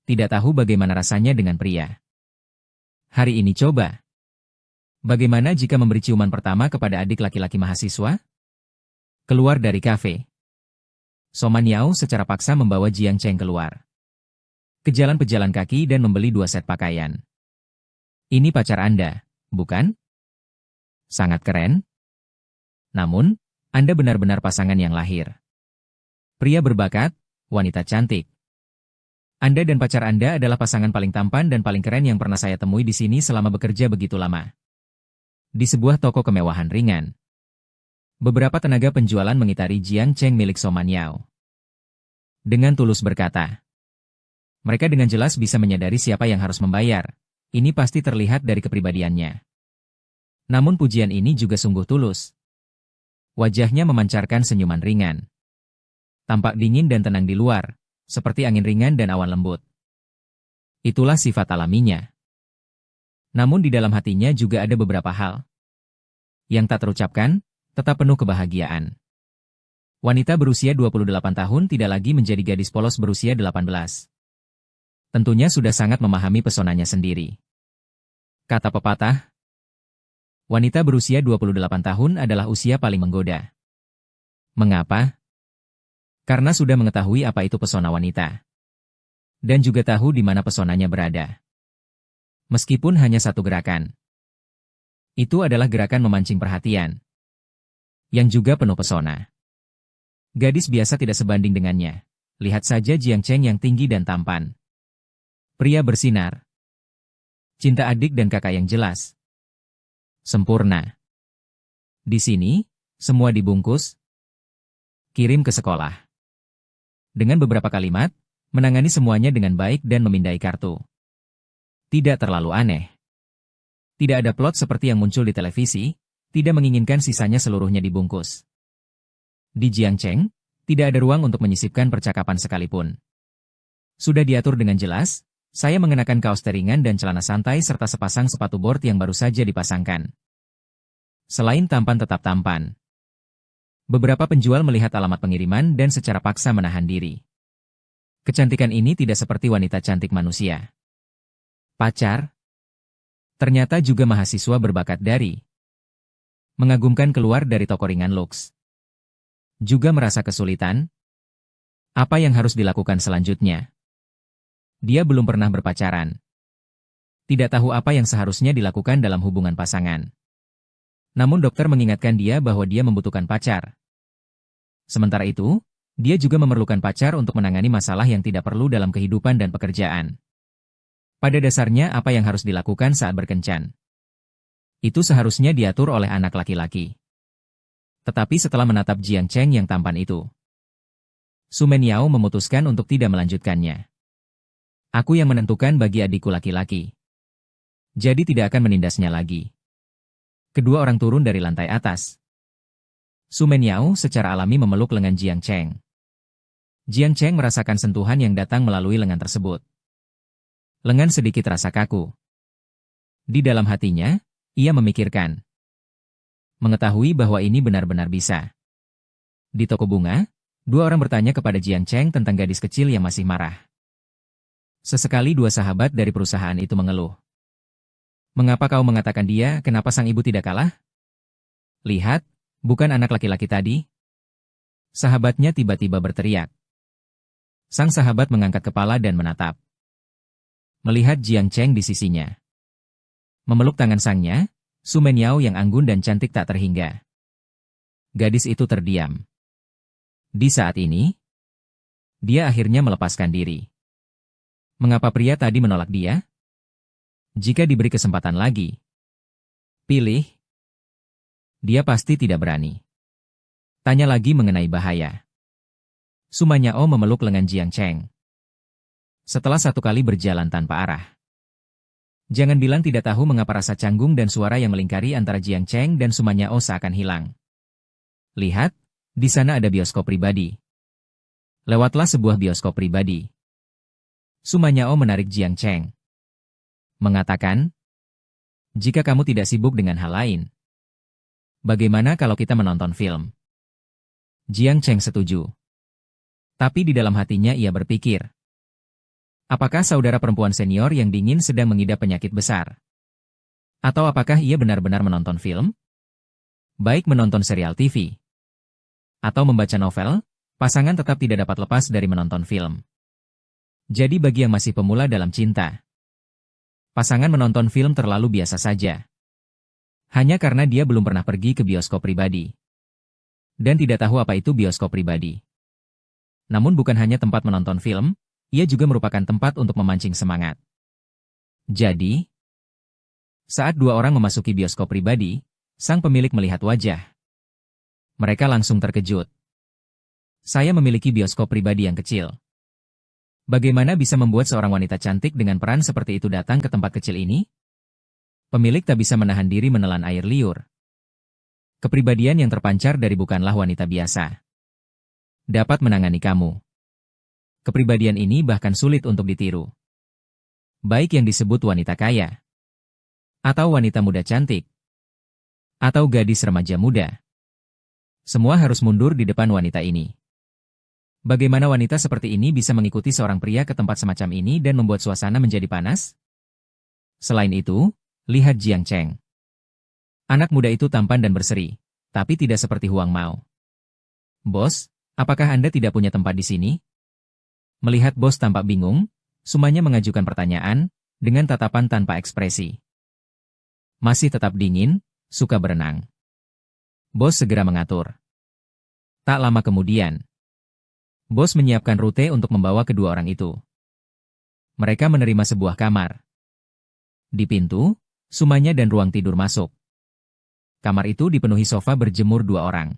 Tidak tahu bagaimana rasanya dengan pria. Hari ini coba. Bagaimana jika memberi ciuman pertama kepada adik laki-laki mahasiswa? Keluar dari kafe. So Menyao secara paksa membawa Jiang Cheng keluar. Ke jalan pejalan kaki dan membeli 2 set pakaian. Ini pacar Anda, bukan? Sangat keren. Namun, Anda benar-benar pasangan yang lahir. Pria berbakat, wanita cantik. Anda dan pacar Anda adalah pasangan paling tampan dan paling keren yang pernah saya temui di sini selama bekerja begitu lama. Di sebuah toko kemewahan ringan. Beberapa tenaga penjualan mengitari Jiang Cheng milik So Menyao. Dengan tulus berkata. Mereka dengan jelas bisa menyadari siapa yang harus membayar. Ini pasti terlihat dari kepribadiannya. Namun pujian ini juga sungguh tulus. Wajahnya memancarkan senyuman ringan. Tampak dingin dan tenang di luar, seperti angin ringan dan awan lembut. Itulah sifat alaminya. Namun di dalam hatinya juga ada beberapa hal yang tak terucapkan, tetap penuh kebahagiaan. Wanita berusia 28 tahun tidak lagi menjadi gadis polos berusia 18. Tentunya sudah sangat memahami pesonanya sendiri. Kata pepatah, wanita berusia 28 tahun adalah usia paling menggoda. Mengapa? Karena sudah mengetahui apa itu pesona wanita. Dan juga tahu di mana pesonanya berada. Meskipun hanya satu gerakan. Itu adalah gerakan memancing perhatian. Yang juga penuh pesona. Gadis biasa tidak sebanding dengannya. Lihat saja Jiang Cheng yang tinggi dan tampan. Pria bersinar. Cinta adik dan kakak yang jelas. Sempurna. Di sini, semua dibungkus. Kirim ke sekolah. Dengan beberapa kalimat, menangani semuanya dengan baik dan memindai kartu. Tidak terlalu aneh. Tidak ada plot seperti yang muncul di televisi. Tidak menginginkan sisanya seluruhnya dibungkus. Di Jiang Cheng, tidak ada ruang untuk menyisipkan percakapan sekalipun. Sudah diatur dengan jelas, saya mengenakan kaos teringan dan celana santai serta sepasang sepatu board yang baru saja dipasangkan. Selain tampan tetap tampan. Beberapa penjual melihat alamat pengiriman dan secara paksa menahan diri. Kecantikan ini tidak seperti wanita cantik manusia. Pacar? Ternyata juga mahasiswa berbakat dari mengagumkan keluar dari toko ringan Lux. Juga merasa kesulitan. Apa yang harus dilakukan selanjutnya? Dia belum pernah berpacaran. Tidak tahu apa yang seharusnya dilakukan dalam hubungan pasangan. Namun dokter mengingatkan dia bahwa dia membutuhkan pacar. Sementara itu, dia juga memerlukan pacar untuk menangani masalah yang tidak perlu dalam kehidupan dan pekerjaan. Pada dasarnya apa yang harus dilakukan saat berkencan? Itu seharusnya diatur oleh anak laki-laki. Tetapi setelah menatap Jiang Cheng yang tampan itu, Su Menyao memutuskan untuk tidak melanjutkannya. Aku yang menentukan bagi adikku laki-laki. Jadi tidak akan menindasnya lagi. Kedua orang turun dari lantai atas. Su Menyao secara alami memeluk lengan Jiang Cheng. Jiang Cheng merasakan sentuhan yang datang melalui lengan tersebut. Lengan sedikit terasa kaku. Di dalam hatinya, ia memikirkan. Mengetahui bahwa ini benar-benar bisa. Di toko bunga, dua orang bertanya kepada Jiang Cheng tentang gadis kecil yang masih marah. Sesekali dua sahabat dari perusahaan itu mengeluh. Mengapa kau mengatakan dia, kenapa sang ibu tidak kalah? Lihat, bukan anak laki-laki tadi? Sahabatnya tiba-tiba berteriak. Sang sahabat mengangkat kepala dan menatap. Melihat Jiang Cheng di sisinya. Memeluk tangan sangnya, Su Menyao yang anggun dan cantik tak terhingga. Gadis itu terdiam. Di saat ini, dia akhirnya melepaskan diri. Mengapa pria tadi menolak dia? Jika diberi kesempatan lagi, pilih. Dia pasti tidak berani. Tanya lagi mengenai bahaya. Su Menyao memeluk lengan Jiang Cheng. Setelah satu kali berjalan tanpa arah. Jangan bilang tidak tahu mengapa rasa canggung dan suara yang melingkari antara Jiang Cheng dan Su Menyao seakan hilang. Lihat, di sana ada bioskop pribadi. Lewatlah sebuah bioskop pribadi. Su Menyao menarik Jiang Cheng. Mengatakan, jika kamu tidak sibuk dengan hal lain, bagaimana kalau kita menonton film? Jiang Cheng setuju. Tapi di dalam hatinya ia berpikir, apakah saudara perempuan senior yang dingin sedang mengidap penyakit besar? Atau apakah ia benar-benar menonton film? Baik menonton serial TV atau membaca novel, pasangan tetap tidak dapat lepas dari menonton film. Jadi bagi yang masih pemula dalam cinta, pasangan menonton film terlalu biasa saja. Hanya karena dia belum pernah pergi ke bioskop pribadi. Dan tidak tahu apa itu bioskop pribadi. Namun bukan hanya tempat menonton film, ia juga merupakan tempat untuk memancing semangat. Jadi, saat dua orang memasuki bioskop pribadi, sang pemilik melihat wajah. Mereka langsung terkejut. Saya memiliki bioskop pribadi yang kecil. Bagaimana bisa membuat seorang wanita cantik dengan peran seperti itu datang ke tempat kecil ini? Pemilik tak bisa menahan diri menelan air liur. Kepribadian yang terpancar dari bukanlah wanita biasa. Dapat menangani kamu. Kepribadian ini bahkan sulit untuk ditiru. Baik yang disebut wanita kaya, atau wanita muda cantik, atau gadis remaja muda. Semua harus mundur di depan wanita ini. Bagaimana wanita seperti ini bisa mengikuti seorang pria ke tempat semacam ini dan membuat suasana menjadi panas? Selain itu, lihat Jiang Cheng. Anak muda itu tampan dan berseri, tapi tidak seperti Huang Mao. Bos, apakah Anda tidak punya tempat di sini? Melihat bos tampak bingung, Sumanya mengajukan pertanyaan, dengan tatapan tanpa ekspresi. Masih tetap dingin, suka berenang. Bos segera mengatur. Tak lama kemudian, bos menyiapkan rute untuk membawa kedua orang itu. Mereka menerima sebuah kamar. Di pintu, Sumanya dan ruang tidur masuk. Kamar itu dipenuhi sofa berjemur dua orang.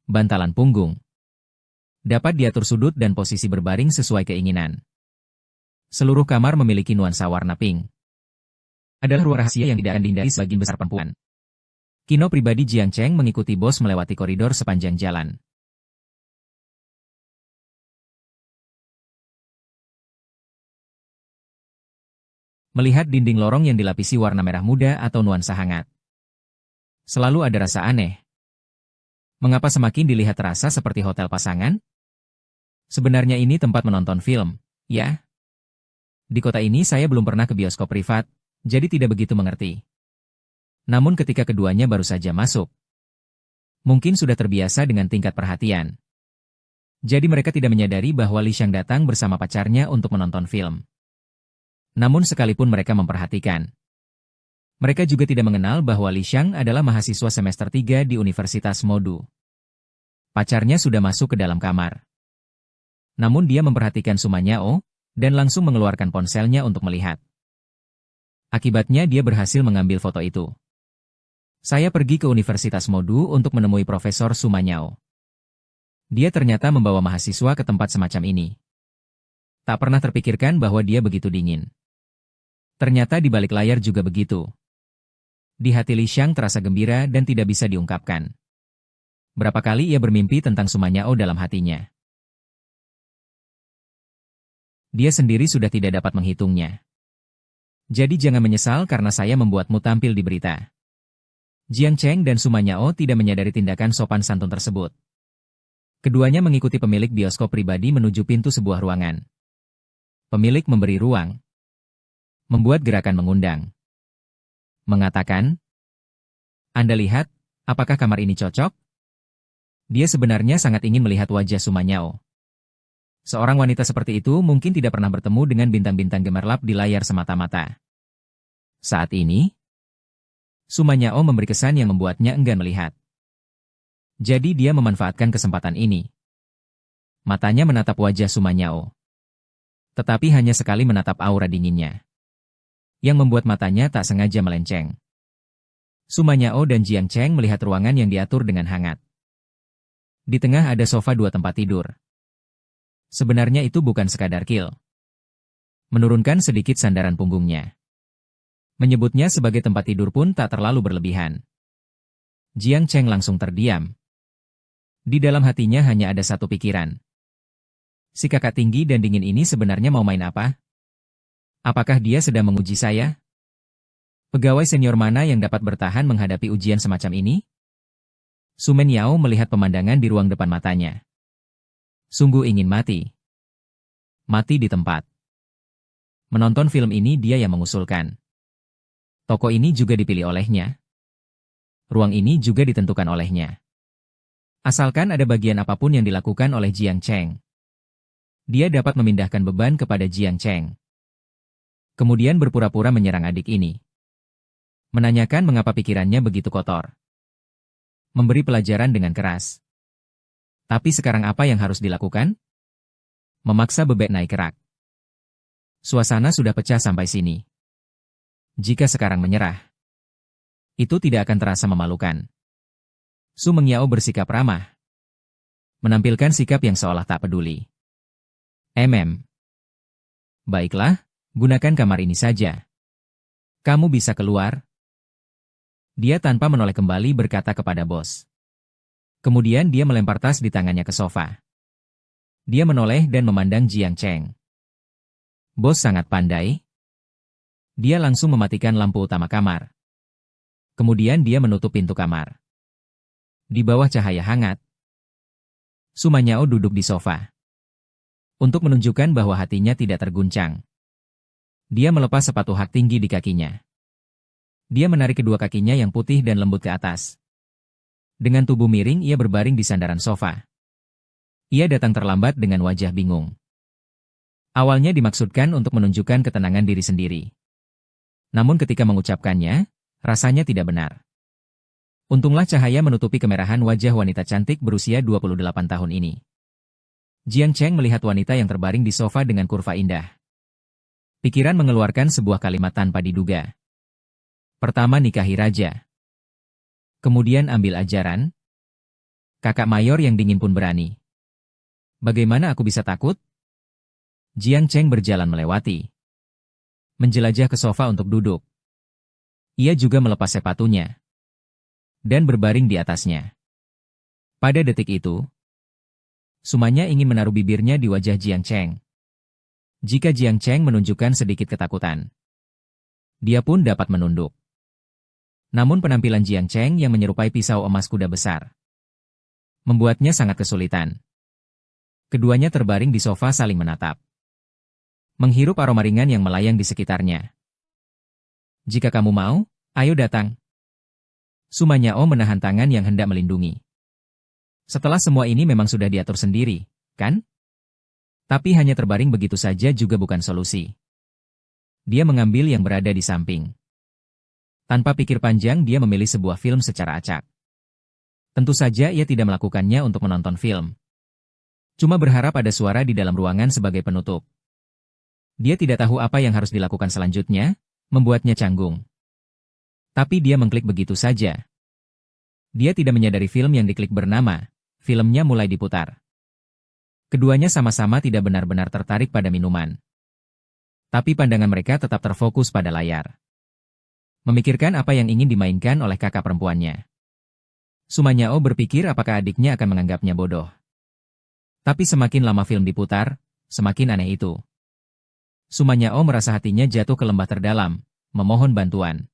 Bantalan punggung. Dapat diatur sudut dan posisi berbaring sesuai keinginan. Seluruh kamar memiliki nuansa warna pink. Adalah ruang rahasia yang tidak akan dihindari sebagian besar perempuan. Kino pribadi Jiang Cheng mengikuti bos melewati koridor sepanjang jalan. Melihat dinding lorong yang dilapisi warna merah muda atau nuansa hangat. Selalu ada rasa aneh. Mengapa semakin dilihat terasa seperti hotel pasangan? Sebenarnya ini tempat menonton film, ya? Di kota ini saya belum pernah ke bioskop privat, jadi tidak begitu mengerti. Namun ketika keduanya baru saja masuk, mungkin sudah terbiasa dengan tingkat perhatian. Jadi mereka tidak menyadari bahwa Li Xiang datang bersama pacarnya untuk menonton film. Namun sekalipun mereka memperhatikan, mereka juga tidak mengenal bahwa Li Xiang adalah mahasiswa semester 3 di Universitas Modu. Pacarnya sudah masuk ke dalam kamar. Namun dia memperhatikan Sumanyao, dan langsung mengeluarkan ponselnya untuk melihat. Akibatnya dia berhasil mengambil foto itu. Saya pergi ke Universitas Modu untuk menemui Profesor Sumanyao. Dia ternyata membawa mahasiswa ke tempat semacam ini. Tak pernah terpikirkan bahwa dia begitu dingin. Ternyata di balik layar juga begitu. Di hati Li Xiang terasa gembira dan tidak bisa diungkapkan. Berapa kali ia bermimpi tentang Sumanyao dalam hatinya. Dia sendiri sudah tidak dapat menghitungnya. Jadi jangan menyesal karena saya membuatmu tampil di berita. Jiang Cheng dan Sumanyao tidak menyadari tindakan sopan santun tersebut. Keduanya mengikuti pemilik bioskop pribadi menuju pintu sebuah ruangan. Pemilik memberi ruang. Membuat gerakan mengundang. Mengatakan, Anda lihat, apakah kamar ini cocok? Dia sebenarnya sangat ingin melihat wajah Sumanyao. Seorang wanita seperti itu mungkin tidak pernah bertemu dengan bintang-bintang gemerlap di layar semata-mata. Saat ini, Sumanyao memberi kesan yang membuatnya enggan melihat. Jadi dia memanfaatkan kesempatan ini. Matanya menatap wajah Sumanyao. Tetapi hanya sekali menatap aura dinginnya, yang membuat matanya tak sengaja melenceng. Sumanyao dan Jiang Cheng melihat ruangan yang diatur dengan hangat. Di tengah ada sofa 2 tempat tidur. Sebenarnya itu bukan sekadar kill. Menurunkan sedikit sandaran punggungnya. Menyebutnya sebagai tempat tidur pun tak terlalu berlebihan. Jiang Cheng langsung terdiam. Di dalam hatinya hanya ada satu pikiran. Si kakak tinggi dan dingin ini sebenarnya mau main apa? Apakah dia sedang menguji saya? Pegawai senior mana yang dapat bertahan menghadapi ujian semacam ini? Sumen Yao melihat pemandangan di ruang depan matanya. Sungguh ingin mati. Mati di tempat. Menonton film ini dia yang mengusulkan. Toko ini juga dipilih olehnya. Ruang ini juga ditentukan olehnya. Asalkan ada bagian apapun yang dilakukan oleh Jiang Cheng, dia dapat memindahkan beban kepada Jiang Cheng. Kemudian berpura-pura menyerang adik ini. Menanyakan mengapa pikirannya begitu kotor. Memberi pelajaran dengan keras. Tapi sekarang apa yang harus dilakukan? Memaksa bebek naik rak. Suasana sudah pecah sampai sini. Jika sekarang menyerah, itu tidak akan terasa memalukan. Su Mengyao bersikap ramah. Menampilkan sikap yang seolah tak peduli. Baiklah, gunakan kamar ini saja. Kamu bisa keluar. Dia tanpa menoleh kembali berkata kepada bos. Kemudian dia melempar tas di tangannya ke sofa. Dia menoleh dan memandang Jiang Cheng. Bos sangat pandai. Dia langsung mematikan lampu utama kamar. Kemudian dia menutup pintu kamar. Di bawah cahaya hangat, Sumanyao duduk di sofa. Untuk menunjukkan bahwa hatinya tidak terguncang, dia melepas sepatu hak tinggi di kakinya. Dia menarik kedua kakinya yang putih dan lembut ke atas. Dengan tubuh miring ia berbaring di sandaran sofa. Ia datang terlambat dengan wajah bingung. Awalnya dimaksudkan untuk menunjukkan ketenangan diri sendiri. Namun ketika mengucapkannya, rasanya tidak benar. Untunglah cahaya menutupi kemerahan wajah wanita cantik berusia 28 tahun ini. Jiang Cheng melihat wanita yang terbaring di sofa dengan kurva indah. Pikiran mengeluarkan sebuah kalimat tanpa diduga. Pertama nikahi raja. Kemudian ambil ajaran. Kakak mayor yang dingin pun berani. Bagaimana aku bisa takut? Jiang Cheng berjalan melewati. Menjelajah ke sofa untuk duduk. Ia juga melepas sepatunya. Dan berbaring di atasnya. Pada detik itu, Sumanya ingin menaruh bibirnya di wajah Jiang Cheng. Jika Jiang Cheng menunjukkan sedikit ketakutan, dia pun dapat menunduk. Namun penampilan Jiang Cheng yang menyerupai pisau emas kuda besar membuatnya sangat kesulitan. Keduanya terbaring di sofa saling menatap. Menghirup aroma ringan yang melayang di sekitarnya. Jika kamu mau, ayo datang. Sumanyao menahan tangan yang hendak melindungi. Setelah semua ini memang sudah diatur sendiri, kan? Tapi hanya terbaring begitu saja juga bukan solusi. Dia mengambil yang berada di samping. Tanpa pikir panjang dia memilih sebuah film secara acak. Tentu saja ia tidak melakukannya untuk menonton film. Cuma berharap ada suara di dalam ruangan sebagai penutup. Dia tidak tahu apa yang harus dilakukan selanjutnya, membuatnya canggung. Tapi dia mengklik begitu saja. Dia tidak menyadari film yang diklik bernama, filmnya mulai diputar. Keduanya sama-sama tidak benar-benar tertarik pada minuman. Tapi pandangan mereka tetap terfokus pada layar. Memikirkan apa yang ingin dimainkan oleh kakak perempuannya. Sumanyao berpikir apakah adiknya akan menganggapnya bodoh. Tapi semakin lama film diputar, semakin aneh itu. Sumanyao merasa hatinya jatuh ke lembah terdalam, memohon bantuan.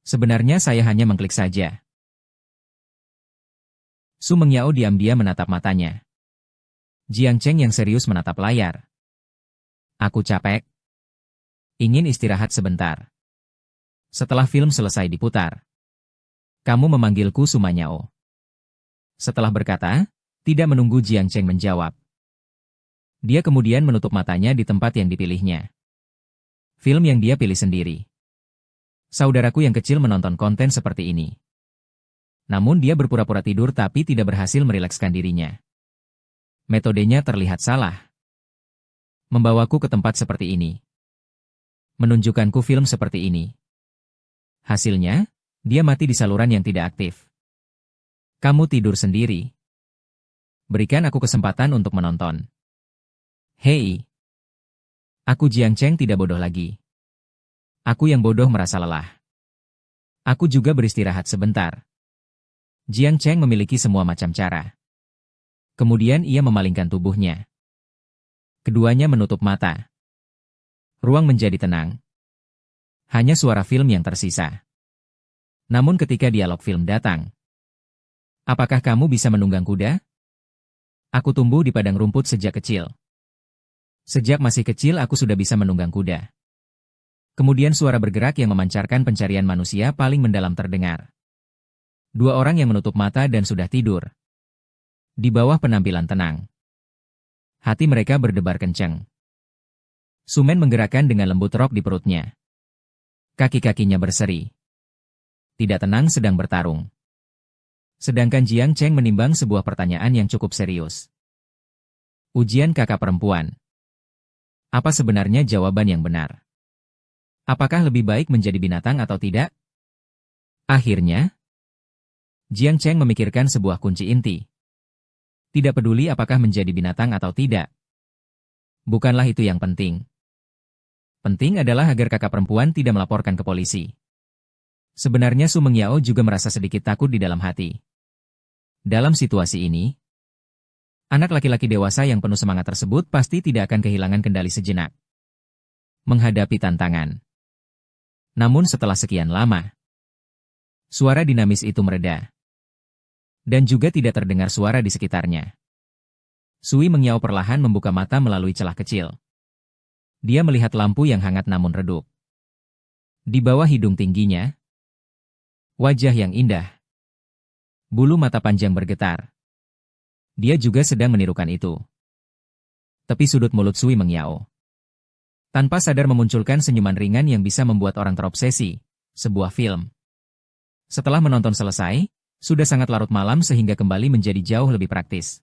Sebenarnya saya hanya mengklik saja. Su Mengyao diam-diam menatap matanya. Jiang Cheng yang serius menatap layar. Aku capek. Ingin istirahat sebentar. Setelah film selesai diputar, kamu memanggilku Sumanyao. Setelah berkata, tidak menunggu Jiang Cheng menjawab. Dia kemudian menutup matanya di tempat yang dipilihnya. Film yang dia pilih sendiri. Saudaraku yang kecil menonton konten seperti ini. Namun dia berpura-pura tidur tapi tidak berhasil merilekskan dirinya. Metodenya terlihat salah. Membawaku ke tempat seperti ini. Menunjukkanku film seperti ini. Hasilnya, dia mati di saluran yang tidak aktif. Kamu tidur sendiri. Berikan aku kesempatan untuk menonton. Hei. Aku Jiang Cheng tidak bodoh lagi. Aku yang bodoh merasa lelah. Aku juga beristirahat sebentar. Jiang Cheng memiliki semua macam cara. Kemudian ia memalingkan tubuhnya. Keduanya menutup mata. Ruang menjadi tenang. Hanya suara film yang tersisa. Namun ketika dialog film datang. Apakah kamu bisa menunggang kuda? Aku tumbuh di padang rumput sejak kecil. Sejak masih kecil aku sudah bisa menunggang kuda. Kemudian suara bergerak yang memancarkan pencarian manusia paling mendalam terdengar. Dua orang yang menutup mata dan sudah tidur. Di bawah penampilan tenang. Hati mereka berdebar kencang. Sumen menggerakkan dengan lembut rok di perutnya. Kaki-kakinya berseri. Tidak tenang sedang bertarung. Sedangkan Jiang Cheng menimbang sebuah pertanyaan yang cukup serius. Ujian kakak perempuan. Apa sebenarnya jawaban yang benar? Apakah lebih baik menjadi binatang atau tidak? Akhirnya, Jiang Cheng memikirkan sebuah kunci inti. Tidak peduli apakah menjadi binatang atau tidak. Bukanlah itu yang penting. Penting adalah agar kakak perempuan tidak melaporkan ke polisi. Sebenarnya Su Mengyao juga merasa sedikit takut di dalam hati. Dalam situasi ini, anak laki-laki dewasa yang penuh semangat tersebut pasti tidak akan kehilangan kendali sejenak. Menghadapi tantangan. Namun setelah sekian lama, suara dinamis itu mereda. Dan juga tidak terdengar suara di sekitarnya. Sui Mengyao perlahan membuka mata melalui celah kecil. Dia melihat lampu yang hangat namun redup. Di bawah hidung tingginya, wajah yang indah. Bulu mata panjang bergetar. Dia juga sedang menirukan itu. Tepi sudut mulut Sui Mengyao. Tanpa sadar memunculkan senyuman ringan yang bisa membuat orang terobsesi. Sebuah film. Setelah menonton selesai, sudah sangat larut malam sehingga kembali menjadi jauh lebih praktis.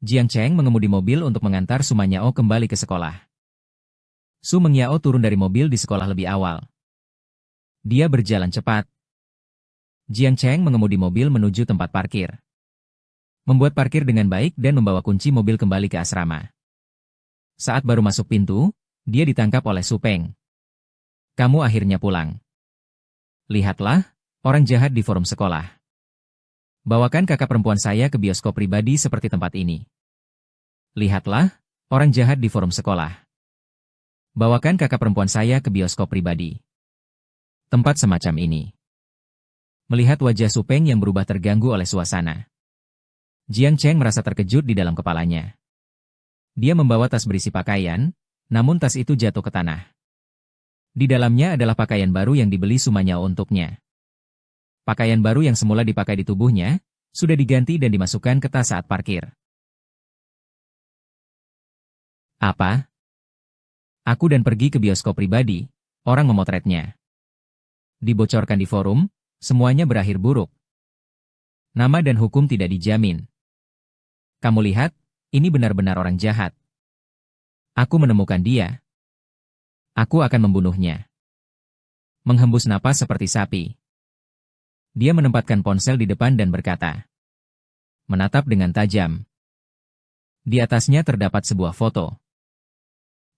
Jiang Cheng mengemudi mobil untuk mengantar Su Mengyao kembali ke sekolah. Su Mengyao turun dari mobil di sekolah lebih awal. Dia berjalan cepat. Jiang Cheng mengemudi mobil menuju tempat parkir. Membuat parkir dengan baik dan membawa kunci mobil kembali ke asrama. Saat baru masuk pintu, dia ditangkap oleh Su Peng. Kamu akhirnya pulang. Lihatlah, orang jahat di forum sekolah. Bawakan kakak perempuan saya ke bioskop pribadi seperti tempat ini. Lihatlah, orang jahat di forum sekolah. Bawakan kakak perempuan saya ke bioskop pribadi. Tempat semacam ini. Melihat wajah Su Peng yang berubah terganggu oleh suasana. Jiang Cheng merasa terkejut di dalam kepalanya. Dia membawa tas berisi pakaian, namun tas itu jatuh ke tanah. Di dalamnya adalah pakaian baru yang dibeli Su Mengyao untuknya. Pakaian baru yang semula dipakai di tubuhnya, sudah diganti dan dimasukkan ke tas saat parkir. Apa? Aku dan pergi ke bioskop pribadi, orang memotretnya. Dibocorkan di forum, semuanya berakhir buruk. Nama dan hukum tidak dijamin. Kamu lihat, ini benar-benar orang jahat. Aku menemukan dia. Aku akan membunuhnya. Menghembus napas seperti sapi. Dia menempatkan ponsel di depan dan berkata. Menatap dengan tajam. Di atasnya terdapat sebuah foto.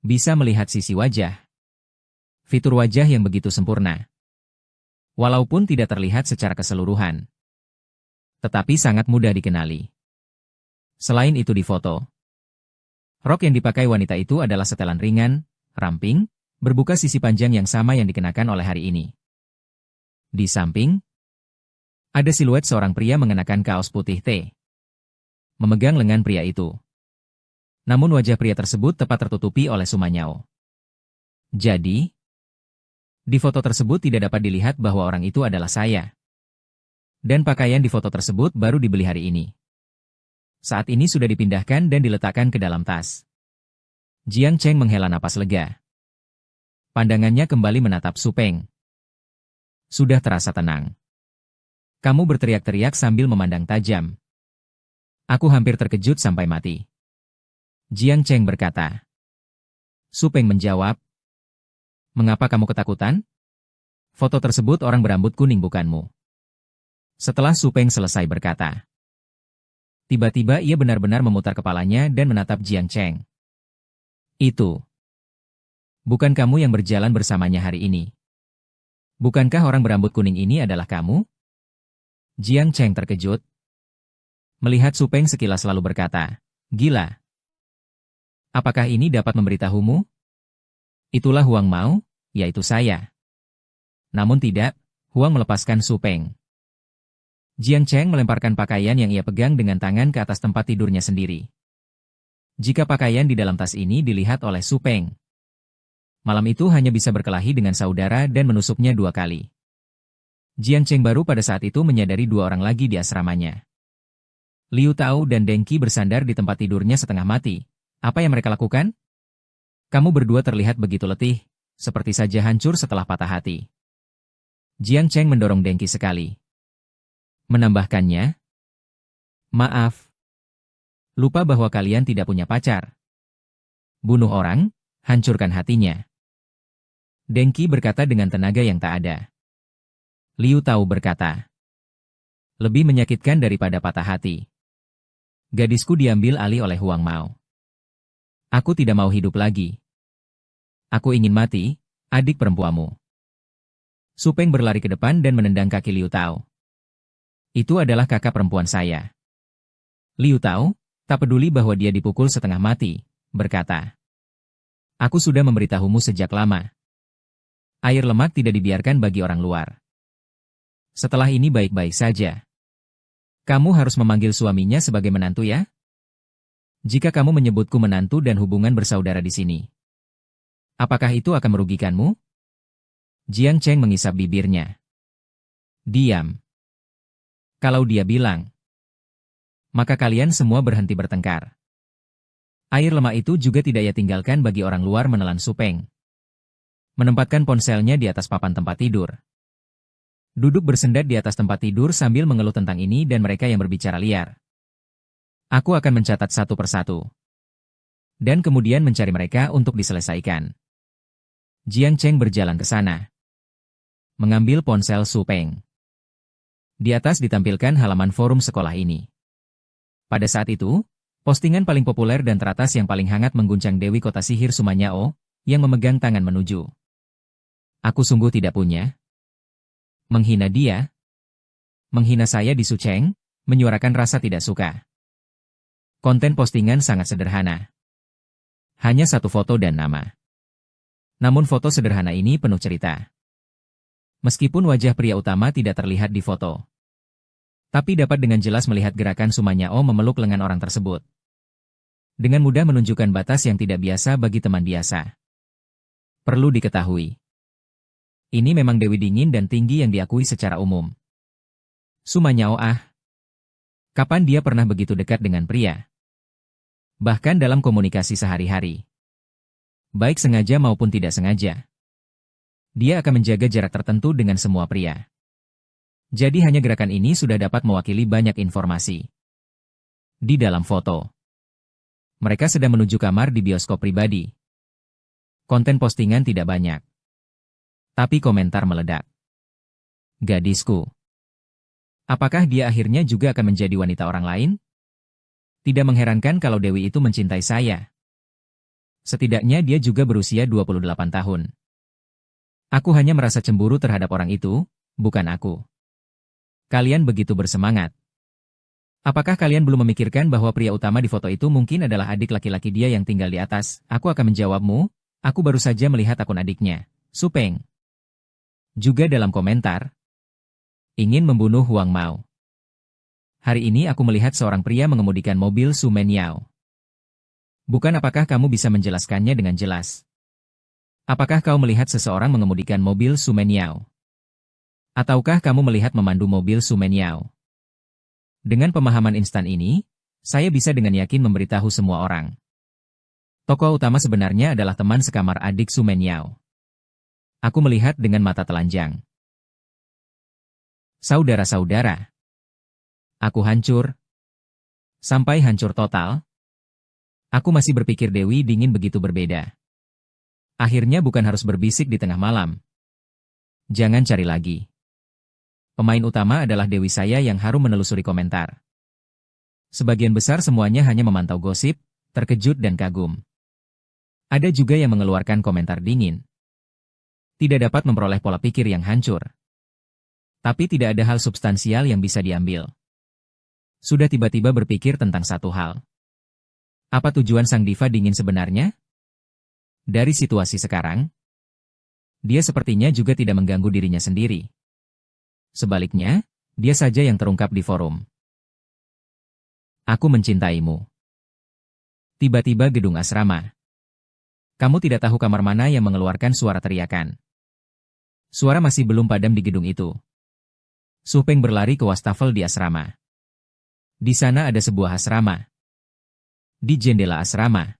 Bisa melihat sisi wajah. Fitur wajah yang begitu sempurna. Walaupun tidak terlihat secara keseluruhan. Tetapi sangat mudah dikenali. Selain itu di foto. Rok yang dipakai wanita itu adalah setelan ringan, ramping, berbuka sisi panjang yang sama yang dikenakan oleh hari ini. Di samping, ada siluet seorang pria mengenakan kaos putih teh. Memegang lengan pria itu. Namun wajah pria tersebut tepat tertutupi oleh Sumanyao. Jadi, di foto tersebut tidak dapat dilihat bahwa orang itu adalah saya. Dan pakaian di foto tersebut baru dibeli hari ini. Saat ini sudah dipindahkan dan diletakkan ke dalam tas. Jiang Cheng menghela napas lega. Pandangannya kembali menatap Su Peng. Sudah terasa tenang. Kamu berteriak-teriak sambil memandang tajam. Aku hampir terkejut sampai mati. Jiang Cheng berkata. Su Peng menjawab. Mengapa kamu ketakutan? Foto tersebut orang berambut kuning bukanmu. Setelah Su Peng selesai berkata. Tiba-tiba ia benar-benar memutar kepalanya dan menatap Jiang Cheng. Itu. Bukan kamu yang berjalan bersamanya hari ini. Bukankah orang berambut kuning ini adalah kamu? Jiang Cheng terkejut. Melihat Su Peng sekilas lalu berkata, gila. Apakah ini dapat memberitahumu? Itulah Huang Mao, yaitu saya. Namun tidak, Huang melepaskan Su Peng. Jiang Cheng melemparkan pakaian yang ia pegang dengan tangan ke atas tempat tidurnya sendiri. Jika pakaian di dalam tas ini dilihat oleh Su Peng, malam itu hanya bisa berkelahi dengan saudara dan menusuknya 2 kali. Jiang Cheng baru pada saat itu menyadari 2 orang lagi di asramanya. Liu Tao dan Deng Qi bersandar di tempat tidurnya setengah mati. Apa yang mereka lakukan? Kamu berdua terlihat begitu letih, seperti saja hancur setelah patah hati. Jiang Cheng mendorong Deng Qi sekali. Menambahkannya, maaf. Lupa bahwa kalian tidak punya pacar. Bunuh orang, hancurkan hatinya. Deng Qi berkata dengan tenaga yang tak ada. Liu Tao berkata. Lebih menyakitkan daripada patah hati. Gadisku diambil alih oleh Huang Mao. Aku tidak mau hidup lagi. Aku ingin mati, adik perempuanmu. Su Peng berlari ke depan dan menendang kaki Liu Tao. Itu adalah kakak perempuan saya. Liu Tao, tak peduli bahwa dia dipukul setengah mati, berkata. Aku sudah memberitahumu sejak lama. Air lemak tidak dibiarkan bagi orang luar. Setelah ini baik-baik saja. Kamu harus memanggil suaminya sebagai menantu ya? Jika kamu menyebutku menantu dan hubungan bersaudara di sini. Apakah itu akan merugikanmu? Jiang Cheng mengisap bibirnya. Diam. Kalau dia bilang, maka kalian semua berhenti bertengkar. Air lemak itu juga tidak ia tinggalkan bagi orang luar menelan Su Peng. Menempatkan ponselnya di atas papan tempat tidur. Duduk bersendad di atas tempat tidur sambil mengeluh tentang ini dan mereka yang berbicara liar. Aku akan mencatat satu persatu. Dan kemudian mencari mereka untuk diselesaikan. Jiang Cheng berjalan ke sana. Mengambil ponsel Su Peng. Di atas ditampilkan halaman forum sekolah ini. Pada saat itu, postingan paling populer dan teratas yang paling hangat mengguncang Dewi Kota Sihir Sumanyao, yang memegang tangan menuju. Aku sungguh tidak punya. Menghina dia. Menghina saya di Sucheng, menyuarakan rasa tidak suka. Konten postingan sangat sederhana. Hanya satu foto dan nama. Namun foto sederhana ini penuh cerita. Meskipun wajah pria utama tidak terlihat di foto. Tapi dapat dengan jelas melihat gerakan Sumanyao memeluk lengan orang tersebut. Dengan mudah menunjukkan batas yang tidak biasa bagi teman biasa. Perlu diketahui. Ini memang Dewi dingin dan tinggi yang diakui secara umum. Sumanyao kapan dia pernah begitu dekat dengan pria? Bahkan dalam komunikasi sehari-hari. Baik sengaja maupun tidak sengaja. Dia akan menjaga jarak tertentu dengan semua pria. Jadi hanya gerakan ini sudah dapat mewakili banyak informasi. Di dalam foto, mereka sedang menuju kamar di bioskop pribadi. Konten postingan tidak banyak. Tapi komentar meledak. Gadisku. Apakah dia akhirnya juga akan menjadi wanita orang lain? Tidak mengherankan kalau Dewi itu mencintai saya. Setidaknya dia juga berusia 28 tahun. Aku hanya merasa cemburu terhadap orang itu, bukan aku. Kalian begitu bersemangat. Apakah kalian belum memikirkan bahwa pria utama di foto itu mungkin adalah adik laki-laki dia yang tinggal di atas? Aku akan menjawabmu, aku baru saja melihat akun adiknya, Su Peng. Juga dalam komentar, ingin membunuh Huang Mao. Hari ini aku melihat seorang pria mengemudikan mobil Su Menyao. Bukan apakah kamu bisa menjelaskannya dengan jelas? Apakah kau melihat seseorang mengemudikan mobil Sumenyao? Ataukah kamu melihat memandu mobil Sumenyao? Dengan pemahaman instan ini, saya bisa dengan yakin memberitahu semua orang. Tokoh utama sebenarnya adalah teman sekamar adik Sumenyao. Aku melihat dengan mata telanjang. Saudara-saudara, aku hancur. Sampai hancur total. Aku masih berpikir Dewi Dingin begitu berbeda. Akhirnya bukan harus berbisik di tengah malam. Jangan cari lagi. Pemain utama adalah Dewi saya yang harum menelusuri komentar. Sebagian besar semuanya hanya memantau gosip, terkejut dan kagum. Ada juga yang mengeluarkan komentar dingin. Tidak dapat memperoleh pola pikir yang hancur. Tapi tidak ada hal substansial yang bisa diambil. Sudah tiba-tiba berpikir tentang satu hal. Apa tujuan sang diva dingin sebenarnya? Dari situasi sekarang, dia sepertinya juga tidak mengganggu dirinya sendiri. Sebaliknya, dia saja yang terungkap di forum. Aku mencintaimu. Tiba-tiba gedung asrama. Kamu tidak tahu kamar mana yang mengeluarkan suara teriakan. Suara masih belum padam di gedung itu. Su Peng berlari ke wastafel di asrama. Di sana ada sebuah asrama. Di jendela asrama.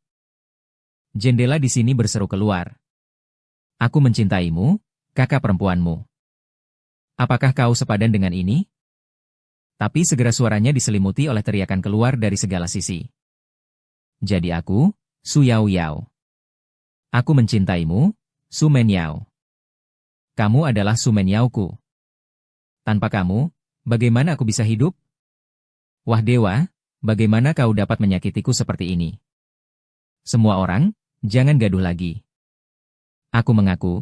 Jendela di sini berseru keluar. Aku mencintaimu, kakak perempuanmu. Apakah kau sepadan dengan ini? Tapi segera suaranya diselimuti oleh teriakan keluar dari segala sisi. Jadi aku, Su Yao Yao. Aku mencintaimu, Su Men Yao. Kamu adalah Su Men Yaoku. Tanpa kamu, bagaimana aku bisa hidup? Wah dewa, bagaimana kau dapat menyakitiku seperti ini? Semua orang, jangan gaduh lagi. Aku mengaku.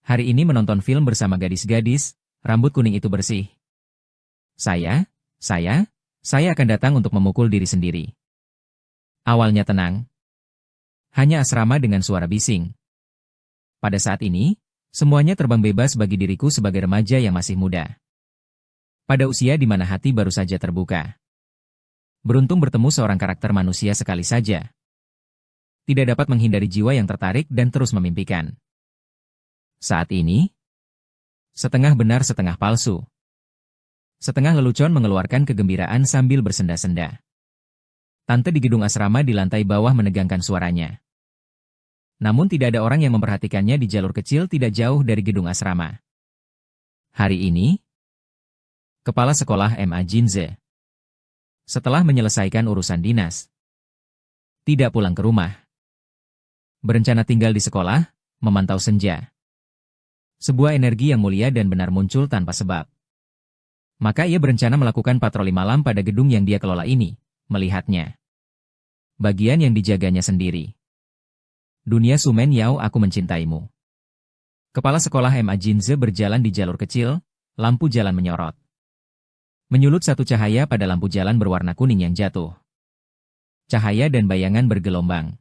Hari ini menonton film bersama gadis-gadis, rambut kuning itu bersih. Saya akan datang untuk memukul diri sendiri. Awalnya tenang. Hanya asrama dengan suara bising. Pada saat ini, semuanya terbang bebas bagi diriku sebagai remaja yang masih muda. Pada usia di mana hati baru saja terbuka. Beruntung bertemu seorang karakter manusia sekali saja. Tidak dapat menghindari jiwa yang tertarik dan terus memimpikan. Saat ini, setengah benar setengah palsu. Setengah lelucon mengeluarkan kegembiraan sambil bersenda-senda. Tante di gedung asrama di lantai bawah menegangkan suaranya. Namun tidak ada orang yang memperhatikannya di jalur kecil tidak jauh dari gedung asrama. Hari ini, Kepala Sekolah MA Jinze. Setelah menyelesaikan urusan dinas, tidak pulang ke rumah. Berencana tinggal di sekolah, memantau senja. Sebuah energi yang mulia dan benar muncul tanpa sebab. Maka ia berencana melakukan patroli malam pada gedung yang dia kelola ini, melihatnya. Bagian yang dijaganya sendiri. Dunia Sumen Yao, aku mencintaimu. Kepala Sekolah MA Jinze berjalan di jalur kecil, lampu jalan menyorot. Menyulut satu cahaya pada lampu jalan berwarna kuning yang jatuh. Cahaya dan bayangan bergelombang.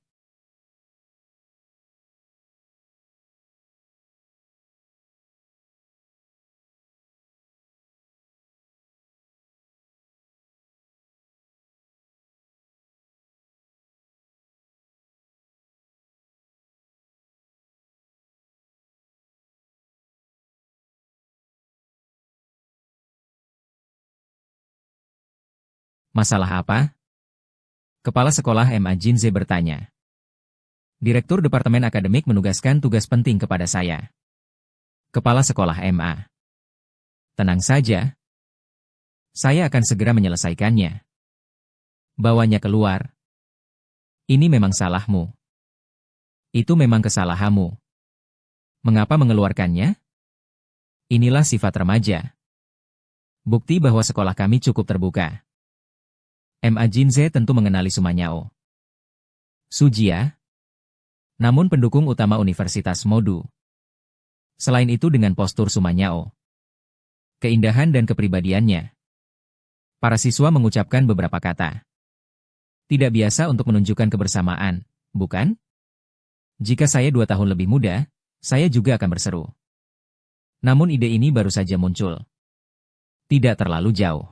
Masalah apa? Kepala Sekolah MA Jinze bertanya. Direktur Departemen Akademik menugaskan tugas penting kepada saya. Kepala Sekolah MA. Tenang saja. Saya akan segera menyelesaikannya. Bawanya keluar. Ini memang salahmu. Itu memang kesalahanmu. Mengapa mengeluarkannya? Inilah sifat remaja. Bukti bahwa sekolah kami cukup terbuka. MA Jinze tentu mengenali Sumanyao. Sujia. Namun pendukung utama Universitas Modu. Selain itu dengan postur Sumanyao. Keindahan dan kepribadiannya. Para siswa mengucapkan beberapa kata. Tidak biasa untuk menunjukkan kebersamaan, bukan? Jika saya 2 tahun lebih muda, saya juga akan berseru. Namun ide ini baru saja muncul. Tidak terlalu jauh.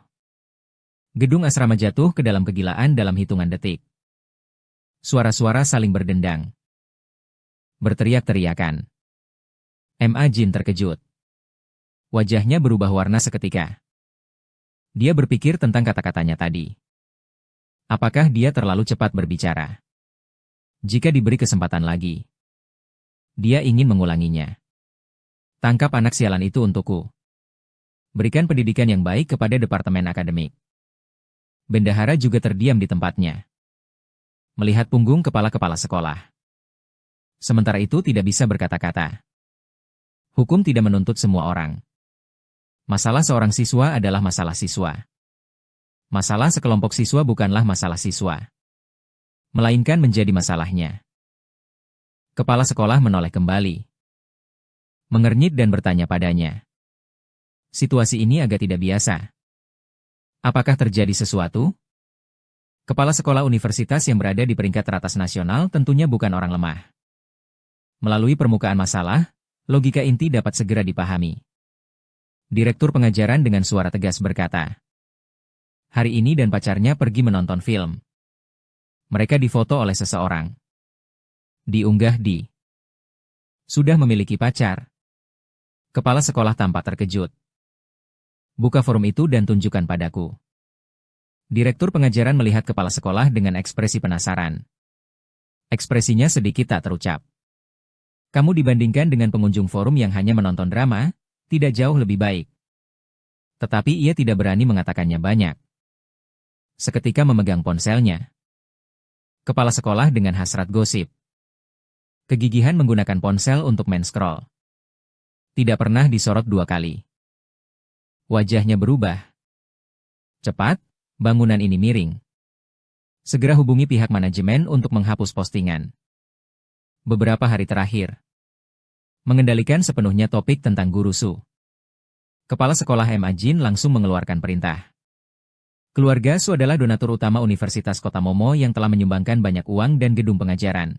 Gedung asrama jatuh ke dalam kegilaan dalam hitungan detik. Suara-suara saling berdendang. Berteriak-teriakan. Ma Jin terkejut. Wajahnya berubah warna seketika. Dia berpikir tentang kata-katanya tadi. Apakah dia terlalu cepat berbicara? Jika diberi kesempatan lagi, dia ingin mengulanginya. Tangkap anak sialan itu untukku. Berikan pendidikan yang baik kepada departemen akademik. Bendahara juga terdiam di tempatnya, melihat punggung kepala-kepala sekolah. Sementara itu tidak bisa berkata-kata. Hukum tidak menuntut semua orang. Masalah seorang siswa adalah masalah siswa. Masalah sekelompok siswa bukanlah masalah siswa, melainkan menjadi masalahnya. Kepala sekolah menoleh kembali, mengernyit dan bertanya padanya. Situasi ini agak tidak biasa. Apakah terjadi sesuatu? Kepala sekolah universitas yang berada di peringkat teratas nasional tentunya bukan orang lemah. Melalui permukaan masalah, logika inti dapat segera dipahami. Direktur pengajaran dengan suara tegas berkata, hari ini dan pacarnya pergi menonton film. Mereka difoto oleh seseorang. Diunggah di. Sudah memiliki pacar. Kepala sekolah tampak terkejut. Buka forum itu dan tunjukkan padaku. Direktur pengajaran melihat kepala sekolah dengan ekspresi penasaran. Ekspresinya sedikit tak terucap. Kamu dibandingkan dengan pengunjung forum yang hanya menonton drama, tidak jauh lebih baik. Tetapi ia tidak berani mengatakannya banyak. Seketika memegang ponselnya. Kepala sekolah dengan hasrat gosip. Kegigihan menggunakan ponsel untuk main scroll. Tidak pernah disorot 2 kali. Wajahnya berubah. Cepat, bangunan ini miring. Segera hubungi pihak manajemen untuk menghapus postingan. Beberapa hari terakhir. Mengendalikan sepenuhnya topik tentang guru Su. Kepala sekolah Ma Jin langsung mengeluarkan perintah. Keluarga Su adalah donatur utama Universitas Kota Momo yang telah menyumbangkan banyak uang dan gedung pengajaran.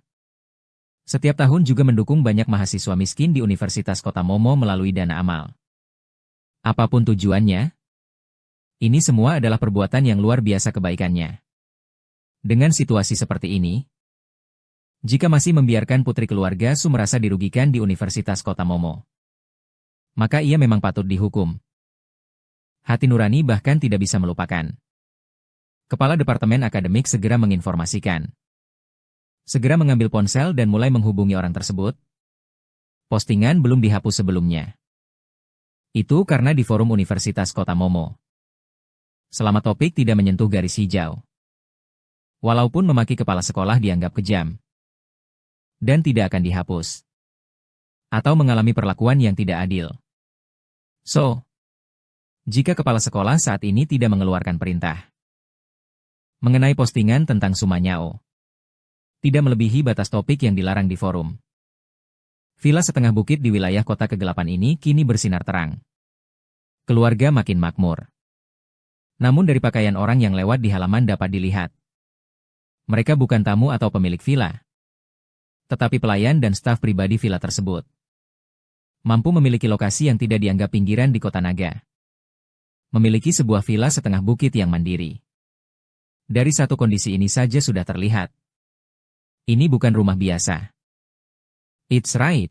Setiap tahun juga mendukung banyak mahasiswa miskin di Universitas Kota Momo melalui dana amal. Apapun tujuannya, ini semua adalah perbuatan yang luar biasa kebaikannya. Dengan situasi seperti ini, jika masih membiarkan putri keluarga Su merasa dirugikan di Universitas Kota Momo, maka ia memang patut dihukum. Hati nurani bahkan tidak bisa melupakan. Kepala Departemen Akademik segera menginformasikan. Segera mengambil ponsel dan mulai menghubungi orang tersebut. Postingan belum dihapus sebelumnya. Itu karena di forum Universitas Kota Momo. Selama topik tidak menyentuh garis hijau. Walaupun memaki kepala sekolah dianggap kejam. Dan tidak akan dihapus. Atau mengalami perlakuan yang tidak adil. So, jika kepala sekolah saat ini tidak mengeluarkan perintah mengenai postingan tentang Sumanyao, tidak melebihi batas topik yang dilarang di forum, villa setengah bukit di wilayah kota kegelapan ini kini bersinar terang. Keluarga makin makmur. Namun dari pakaian orang yang lewat di halaman dapat dilihat. Mereka bukan tamu atau pemilik villa, tetapi pelayan dan staf pribadi villa tersebut. Mampu memiliki lokasi yang tidak dianggap pinggiran di kota Naga. Memiliki sebuah villa setengah bukit yang mandiri. Dari satu kondisi ini saja sudah terlihat. Ini bukan rumah biasa. It's right.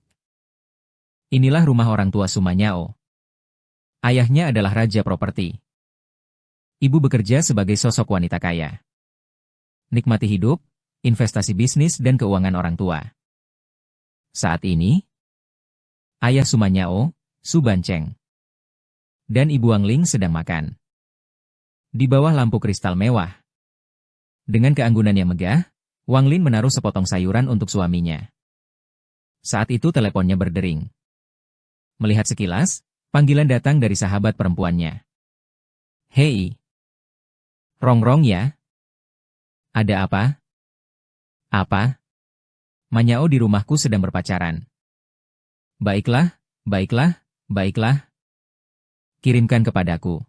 Inilah rumah orang tua Sumanyao. Ayahnya adalah raja properti. Ibu bekerja sebagai sosok wanita kaya. Nikmati hidup, investasi bisnis dan keuangan orang tua. Saat ini, ayah Sumanyao, Su Banceng, dan Ibu Wangling sedang makan. Di bawah lampu kristal mewah. Dengan keanggunan yang megah, Wangling menaruh sepotong sayuran untuk suaminya. Saat itu teleponnya berdering. Melihat sekilas, panggilan datang dari sahabat perempuannya. Hei. Rongrong ya? Ada apa? Apa? Manyao di rumahku sedang berpacaran. Baiklah, baiklah, baiklah. Kirimkan kepadaku.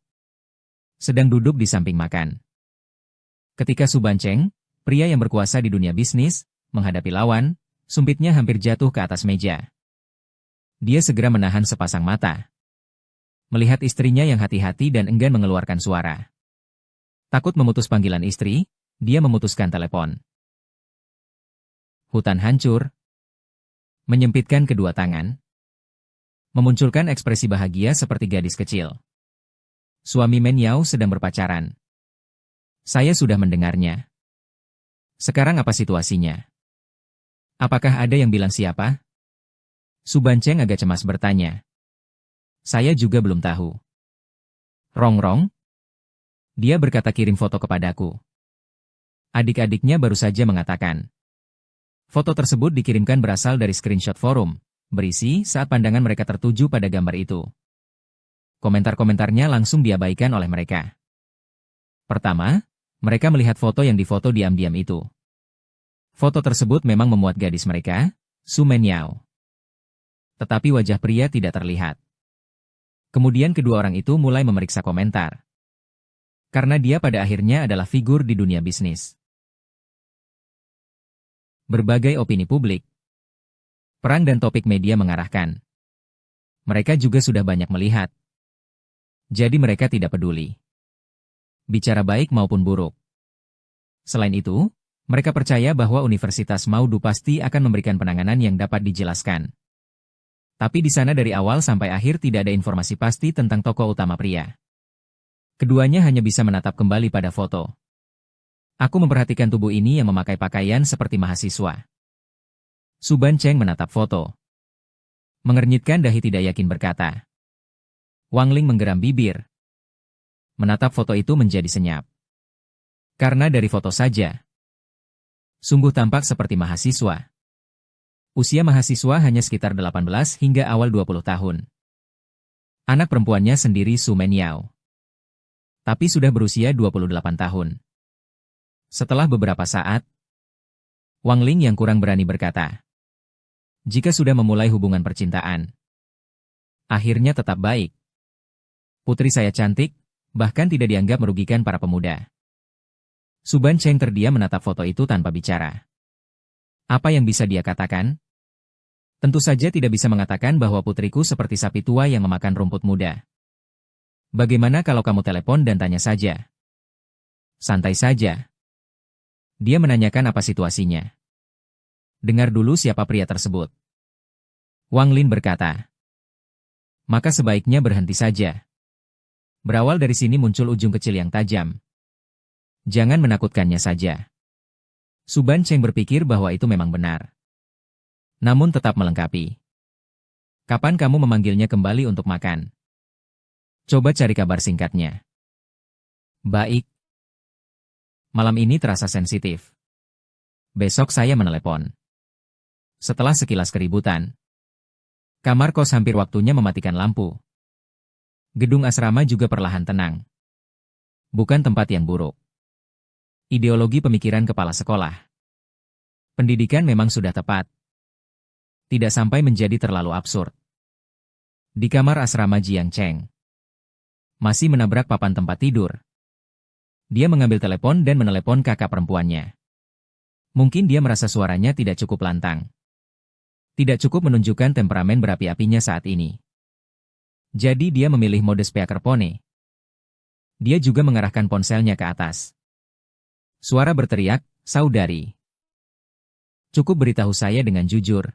Sedang duduk di samping makan. Ketika Su Banceng, pria yang berkuasa di dunia bisnis, menghadapi lawan, sumpitnya hampir jatuh ke atas meja. Dia segera menahan sepasang mata. Melihat istrinya yang hati-hati dan enggan mengeluarkan suara. Takut memutus panggilan istri, dia memutuskan telepon. Hutan hancur. Menyempitkan kedua tangan. Memunculkan ekspresi bahagia seperti gadis kecil. Suami Men Yao sedang berpacaran. Saya sudah mendengarnya. Sekarang apa situasinya? Apakah ada yang bilang siapa? Su Bancheng agak cemas bertanya. Saya juga belum tahu. Rong-rong? Dia berkata kirim foto kepadaku. Adik-adiknya baru saja mengatakan. Foto tersebut dikirimkan berasal dari screenshot forum, berisi saat pandangan mereka tertuju pada gambar itu. Komentar-komentarnya langsung diabaikan oleh mereka. Pertama, mereka melihat foto yang difoto diam-diam itu. Foto tersebut memang memuat gadis mereka, Su Men Yao. Tetapi wajah pria tidak terlihat. Kemudian kedua orang itu mulai memeriksa komentar. Karena dia pada akhirnya adalah figur di dunia bisnis. Berbagai opini publik. Peran dan topik media mengarahkan. Mereka juga sudah banyak melihat. Jadi mereka tidak peduli. Bicara baik maupun buruk. Selain itu, mereka percaya bahwa Universitas Maudu pasti akan memberikan penanganan yang dapat dijelaskan. Tapi di sana dari awal sampai akhir tidak ada informasi pasti tentang tokoh utama pria. Keduanya hanya bisa menatap kembali pada foto. Aku memperhatikan tubuh ini yang memakai pakaian seperti mahasiswa. Su Bancheng menatap foto. Mengernyitkan dahi tidak yakin berkata. Wang Ling menggeram bibir. Menatap foto itu menjadi senyap. Karena dari foto saja. Sungguh tampak seperti mahasiswa. Usia mahasiswa hanya sekitar 18 hingga awal 20 tahun. Anak perempuannya sendiri Su Men Yao. Tapi sudah berusia 28 tahun. Setelah beberapa saat, Wang Ling yang kurang berani berkata, jika sudah memulai hubungan percintaan, akhirnya tetap baik. Putri saya cantik, bahkan tidak dianggap merugikan para pemuda. Su Bancheng terdiam menatap foto itu tanpa bicara. Apa yang bisa dia katakan? Tentu saja tidak bisa mengatakan bahwa putriku seperti sapi tua yang memakan rumput muda. Bagaimana kalau kamu telepon dan tanya saja? Santai saja. Dia menanyakan apa situasinya. Dengar dulu siapa pria tersebut. Wang Lin berkata. Maka sebaiknya berhenti saja. Berawal dari sini muncul ujung kecil yang tajam. Jangan menakutkannya saja. Su Bancheng berpikir bahwa itu memang benar. Namun tetap melengkapi. Kapan kamu memanggilnya kembali untuk makan? Coba cari kabar singkatnya. Baik. Malam ini terasa sensitif. Besok saya menelepon. Setelah sekilas keributan, kamar kos hampir waktunya mematikan lampu. Gedung asrama juga perlahan tenang. Bukan tempat yang buruk. Ideologi pemikiran kepala sekolah. Pendidikan memang sudah tepat. Tidak sampai menjadi terlalu absurd. Di kamar asrama Jiang Cheng. Masih menabrak papan tempat tidur. Dia mengambil telepon dan menelepon kakak perempuannya. Mungkin dia merasa suaranya tidak cukup lantang. Tidak cukup menunjukkan temperamen berapi-apinya saat ini. Jadi dia memilih mode speakerphone. Dia juga mengarahkan ponselnya ke atas. Suara berteriak, saudari. Cukup beritahu saya dengan jujur.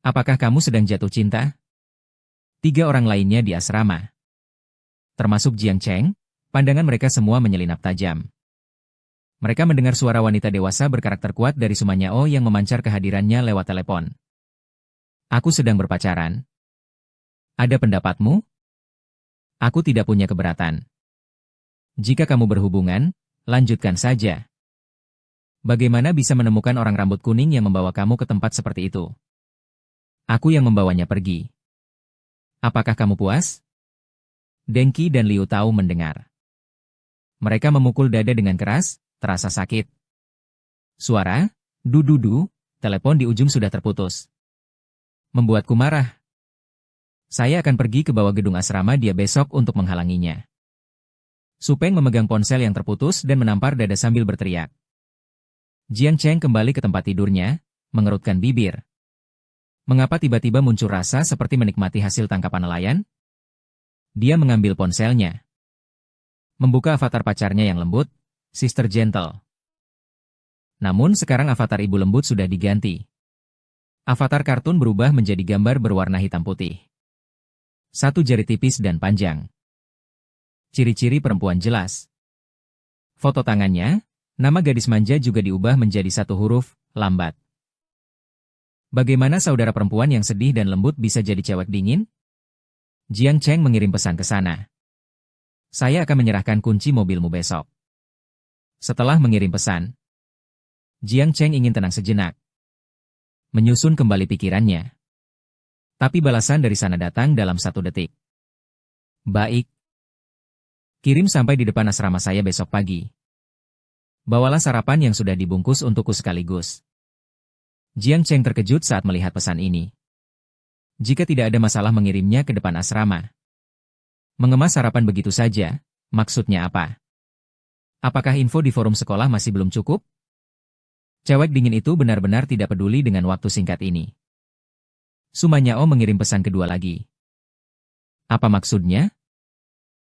Apakah kamu sedang jatuh cinta? 3 orang lainnya di asrama. Termasuk Jiang Cheng, pandangan mereka semua menyelinap tajam. Mereka mendengar suara wanita dewasa berkarakter kuat dari Sumanyao yang memancar kehadirannya lewat telepon. Aku sedang berpacaran. Ada pendapatmu? Aku tidak punya keberatan. Jika kamu berhubungan, lanjutkan saja. Bagaimana bisa menemukan orang rambut kuning yang membawa kamu ke tempat seperti itu? Aku yang membawanya pergi. Apakah kamu puas? Deng Qi dan Liu Tao mendengar. Mereka memukul dada dengan keras, terasa sakit. Suara, du-du-du, telepon di ujung sudah terputus. Membuatku marah. Saya akan pergi ke bawah gedung asrama dia besok untuk menghalanginya. Su Peng memegang ponsel yang terputus dan menampar dada sambil berteriak. Jiang Cheng kembali ke tempat tidurnya, mengerutkan bibir. Mengapa tiba-tiba muncul rasa seperti menikmati hasil tangkapan nelayan? Dia mengambil ponselnya. Membuka avatar pacarnya yang lembut, Sister Gentle. Namun sekarang avatar ibu lembut sudah diganti. Avatar kartun berubah menjadi gambar berwarna hitam putih. Satu jari tipis dan panjang. Ciri-ciri perempuan jelas. Foto tangannya, nama gadis manja juga diubah menjadi satu huruf, lambat. Bagaimana saudara perempuan yang sedih dan lembut bisa jadi cewek dingin? Jiang Cheng mengirim pesan ke sana. Saya akan menyerahkan kunci mobilmu besok. Setelah mengirim pesan, Jiang Cheng ingin tenang sejenak. Menyusun kembali pikirannya. Tapi balasan dari sana datang dalam 1 detik. Baik. Kirim sampai di depan asrama saya besok pagi. Bawalah sarapan yang sudah dibungkus untukku sekaligus. Jiang Cheng terkejut saat melihat pesan ini. Jika tidak ada masalah mengirimnya ke depan asrama. Mengemas sarapan begitu saja, maksudnya apa? Apakah info di forum sekolah masih belum cukup? Cewek dingin itu benar-benar tidak peduli dengan waktu singkat ini. Suma Nyao mengirim pesan kedua lagi. Apa maksudnya?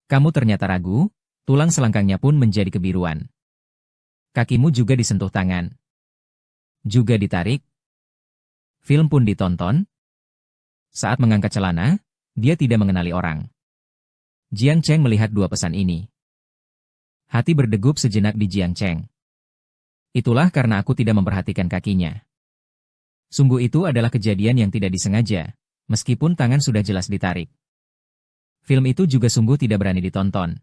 Kamu ternyata ragu, tulang selangkangnya pun menjadi kebiruan. Kakimu juga disentuh tangan. Juga ditarik. Film pun ditonton. Saat mengangkat celana, dia tidak mengenali orang. Jiang Cheng melihat 2 pesan ini. Hati berdegup sejenak di Jiang Cheng. Itulah karena aku tidak memperhatikan kakinya. Sungguh itu adalah kejadian yang tidak disengaja, meskipun tangan sudah jelas ditarik. Film itu juga sungguh tidak berani ditonton.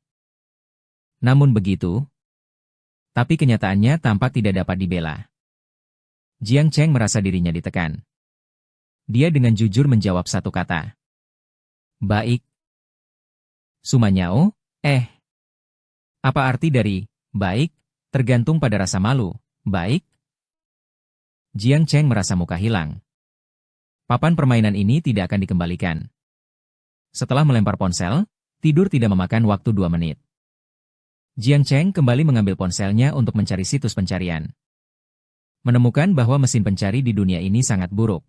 Namun begitu, tapi kenyataannya tampak tidak dapat dibela. Jiang Cheng merasa dirinya ditekan. Dia dengan jujur menjawab satu kata. Baik. Suma Nyao, apa arti dari baik? Tergantung pada rasa malu, baik? Jiang Cheng merasa muka hilang. Papan permainan ini tidak akan dikembalikan. Setelah melempar ponsel, tidur tidak memakan waktu 2 menit. Jiang Cheng kembali mengambil ponselnya untuk mencari situs pencarian. Menemukan bahwa mesin pencari di dunia ini sangat buruk.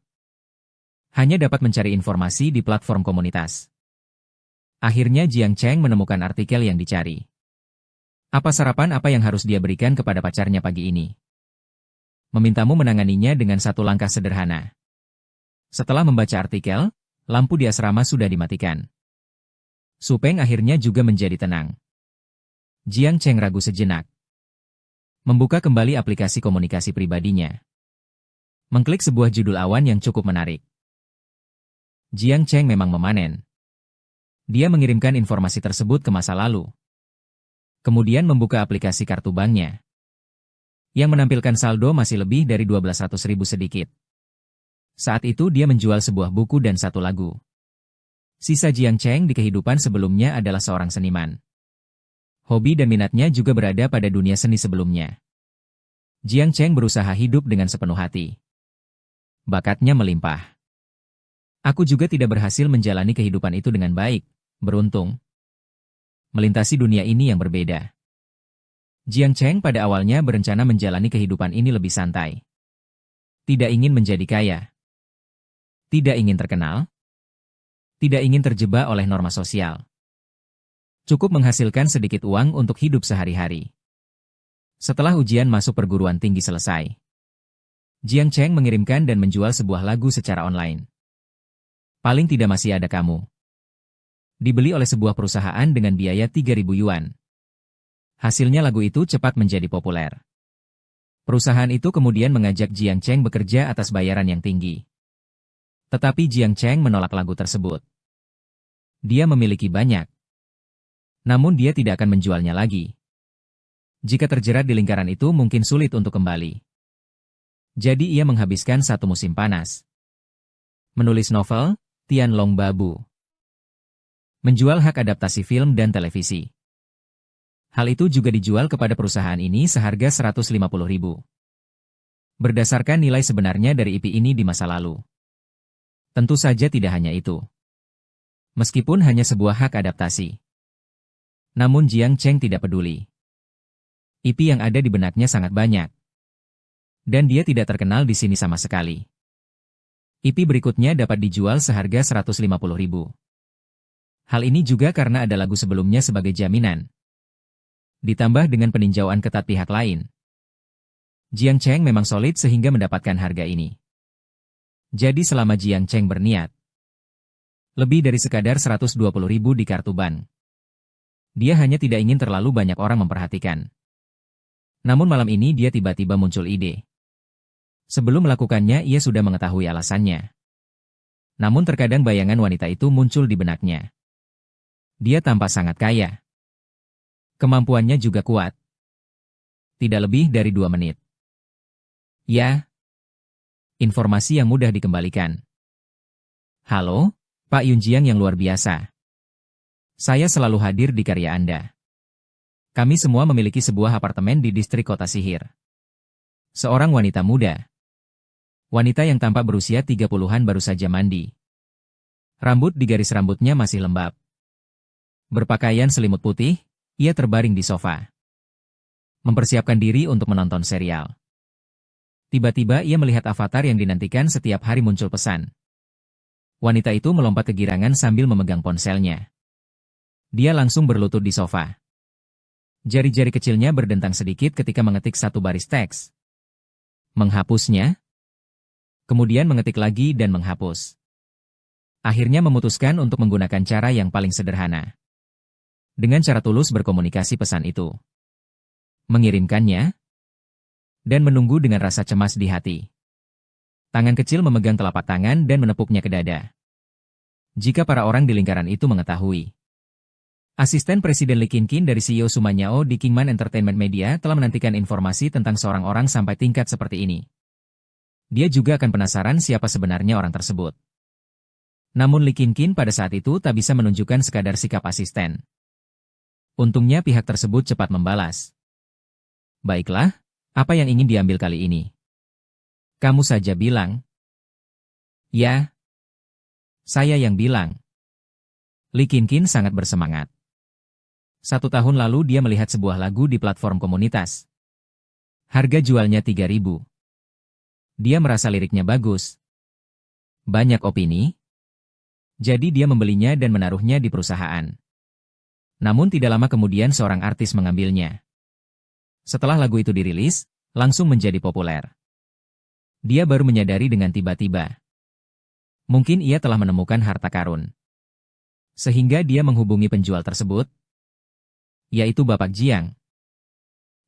Hanya dapat mencari informasi di platform komunitas. Akhirnya Jiang Cheng menemukan artikel yang dicari. Apa sarapan apa yang harus dia berikan kepada pacarnya pagi ini? Memintamu menanganinya dengan 1 langkah sederhana. Setelah membaca artikel, lampu di asrama sudah dimatikan. Su Peng akhirnya juga menjadi tenang. Jiang Cheng ragu sejenak. Membuka kembali aplikasi komunikasi pribadinya. Mengklik sebuah judul awan yang cukup menarik. Jiang Cheng memang memanen. Dia mengirimkan informasi tersebut ke masa lalu. Kemudian membuka aplikasi kartu banknya. Yang menampilkan saldo masih lebih dari 1200.000 sedikit. Saat itu dia menjual sebuah buku dan 1 lagu. Sisa Jiang Cheng di kehidupan sebelumnya adalah seorang seniman. Hobi dan minatnya juga berada pada dunia seni sebelumnya. Jiang Cheng berusaha hidup dengan sepenuh hati. Bakatnya melimpah. Aku juga tidak berhasil menjalani kehidupan itu dengan baik. Beruntung. Melintasi dunia ini yang berbeda. Jiang Cheng pada awalnya berencana menjalani kehidupan ini lebih santai. Tidak ingin menjadi kaya. Tidak ingin terkenal. Tidak ingin terjebak oleh norma sosial. Cukup menghasilkan sedikit uang untuk hidup sehari-hari. Setelah ujian masuk perguruan tinggi selesai, Jiang Cheng mengirimkan dan menjual sebuah lagu secara online. Paling tidak masih ada kamu. Dibeli oleh sebuah perusahaan dengan biaya 3.000 yuan. Hasilnya lagu itu cepat menjadi populer. Perusahaan itu kemudian mengajak Jiang Cheng bekerja atas bayaran yang tinggi. Tetapi Jiang Cheng menolak lagu tersebut. Dia memiliki banyak. Namun dia tidak akan menjualnya lagi. Jika terjerat di lingkaran itu mungkin sulit untuk kembali. Jadi ia menghabiskan 1 musim panas. Menulis novel, Tianlong Babu. Menjual hak adaptasi film dan televisi. Hal itu juga dijual kepada perusahaan ini seharga 150.000. Berdasarkan nilai sebenarnya dari IP ini di masa lalu. Tentu saja tidak hanya itu. Meskipun hanya sebuah hak adaptasi. Namun Jiang Cheng tidak peduli. IP yang ada di benaknya sangat banyak. Dan dia tidak terkenal di sini sama sekali. IP berikutnya dapat dijual seharga 150.000. Hal ini juga karena ada lagu sebelumnya sebagai jaminan. Ditambah dengan peninjauan ketat pihak lain. Jiang Cheng memang solid sehingga mendapatkan harga ini. Jadi selama Jiang Cheng berniat, lebih dari sekadar 120.000 di kartu bank. Dia hanya tidak ingin terlalu banyak orang memperhatikan. Namun malam ini dia tiba-tiba muncul ide. Sebelum melakukannya ia sudah mengetahui alasannya. Namun terkadang bayangan wanita itu muncul di benaknya. Dia tampak sangat kaya. Kemampuannya juga kuat. Tidak lebih dari 2 menit. Ya. Informasi yang mudah dikembalikan. Halo, Pak Yunjiang yang luar biasa. Saya selalu hadir di karya Anda. Kami semua memiliki sebuah apartemen di distrik kota sihir. Seorang wanita muda. Wanita yang tampak berusia 30-an baru saja mandi. Rambut di garis rambutnya masih lembab. Berpakaian selimut putih, ia terbaring di sofa. Mempersiapkan diri untuk menonton serial. Tiba-tiba ia melihat avatar yang dinantikan setiap hari muncul pesan. Wanita itu melompat kegirangan sambil memegang ponselnya. Dia langsung berlutut di sofa. Jari-jari kecilnya berdentang sedikit ketika mengetik satu baris teks. Menghapusnya. Kemudian mengetik lagi dan menghapus. Akhirnya memutuskan untuk menggunakan cara yang paling sederhana. Dengan cara tulus berkomunikasi pesan itu. Mengirimkannya. Dan menunggu dengan rasa cemas di hati. Tangan kecil memegang telapak tangan dan menepuknya ke dada. Jika para orang di lingkaran itu mengetahui. Asisten Presiden Lee Kin dari CEO Sumanyao di Kingman Entertainment Media telah menantikan informasi tentang seorang orang sampai tingkat seperti ini. Dia juga akan penasaran siapa sebenarnya orang tersebut. Namun Lee Kin pada saat itu tak bisa menunjukkan sekadar sikap asisten. Untungnya pihak tersebut cepat membalas. Baiklah, apa yang ingin diambil kali ini? Kamu saja bilang. Ya. Saya yang bilang. Lee Kin sangat bersemangat. 1 tahun lalu dia melihat sebuah lagu di platform komunitas. Harga jualnya 3.000. Dia merasa liriknya bagus. Banyak opini. Jadi dia membelinya dan menaruhnya di perusahaan. Namun tidak lama kemudian seorang artis mengambilnya. Setelah lagu itu dirilis, langsung menjadi populer. Dia baru menyadari dengan tiba-tiba. Mungkin ia telah menemukan harta karun. Sehingga dia menghubungi penjual tersebut, yaitu Bapak Jiang.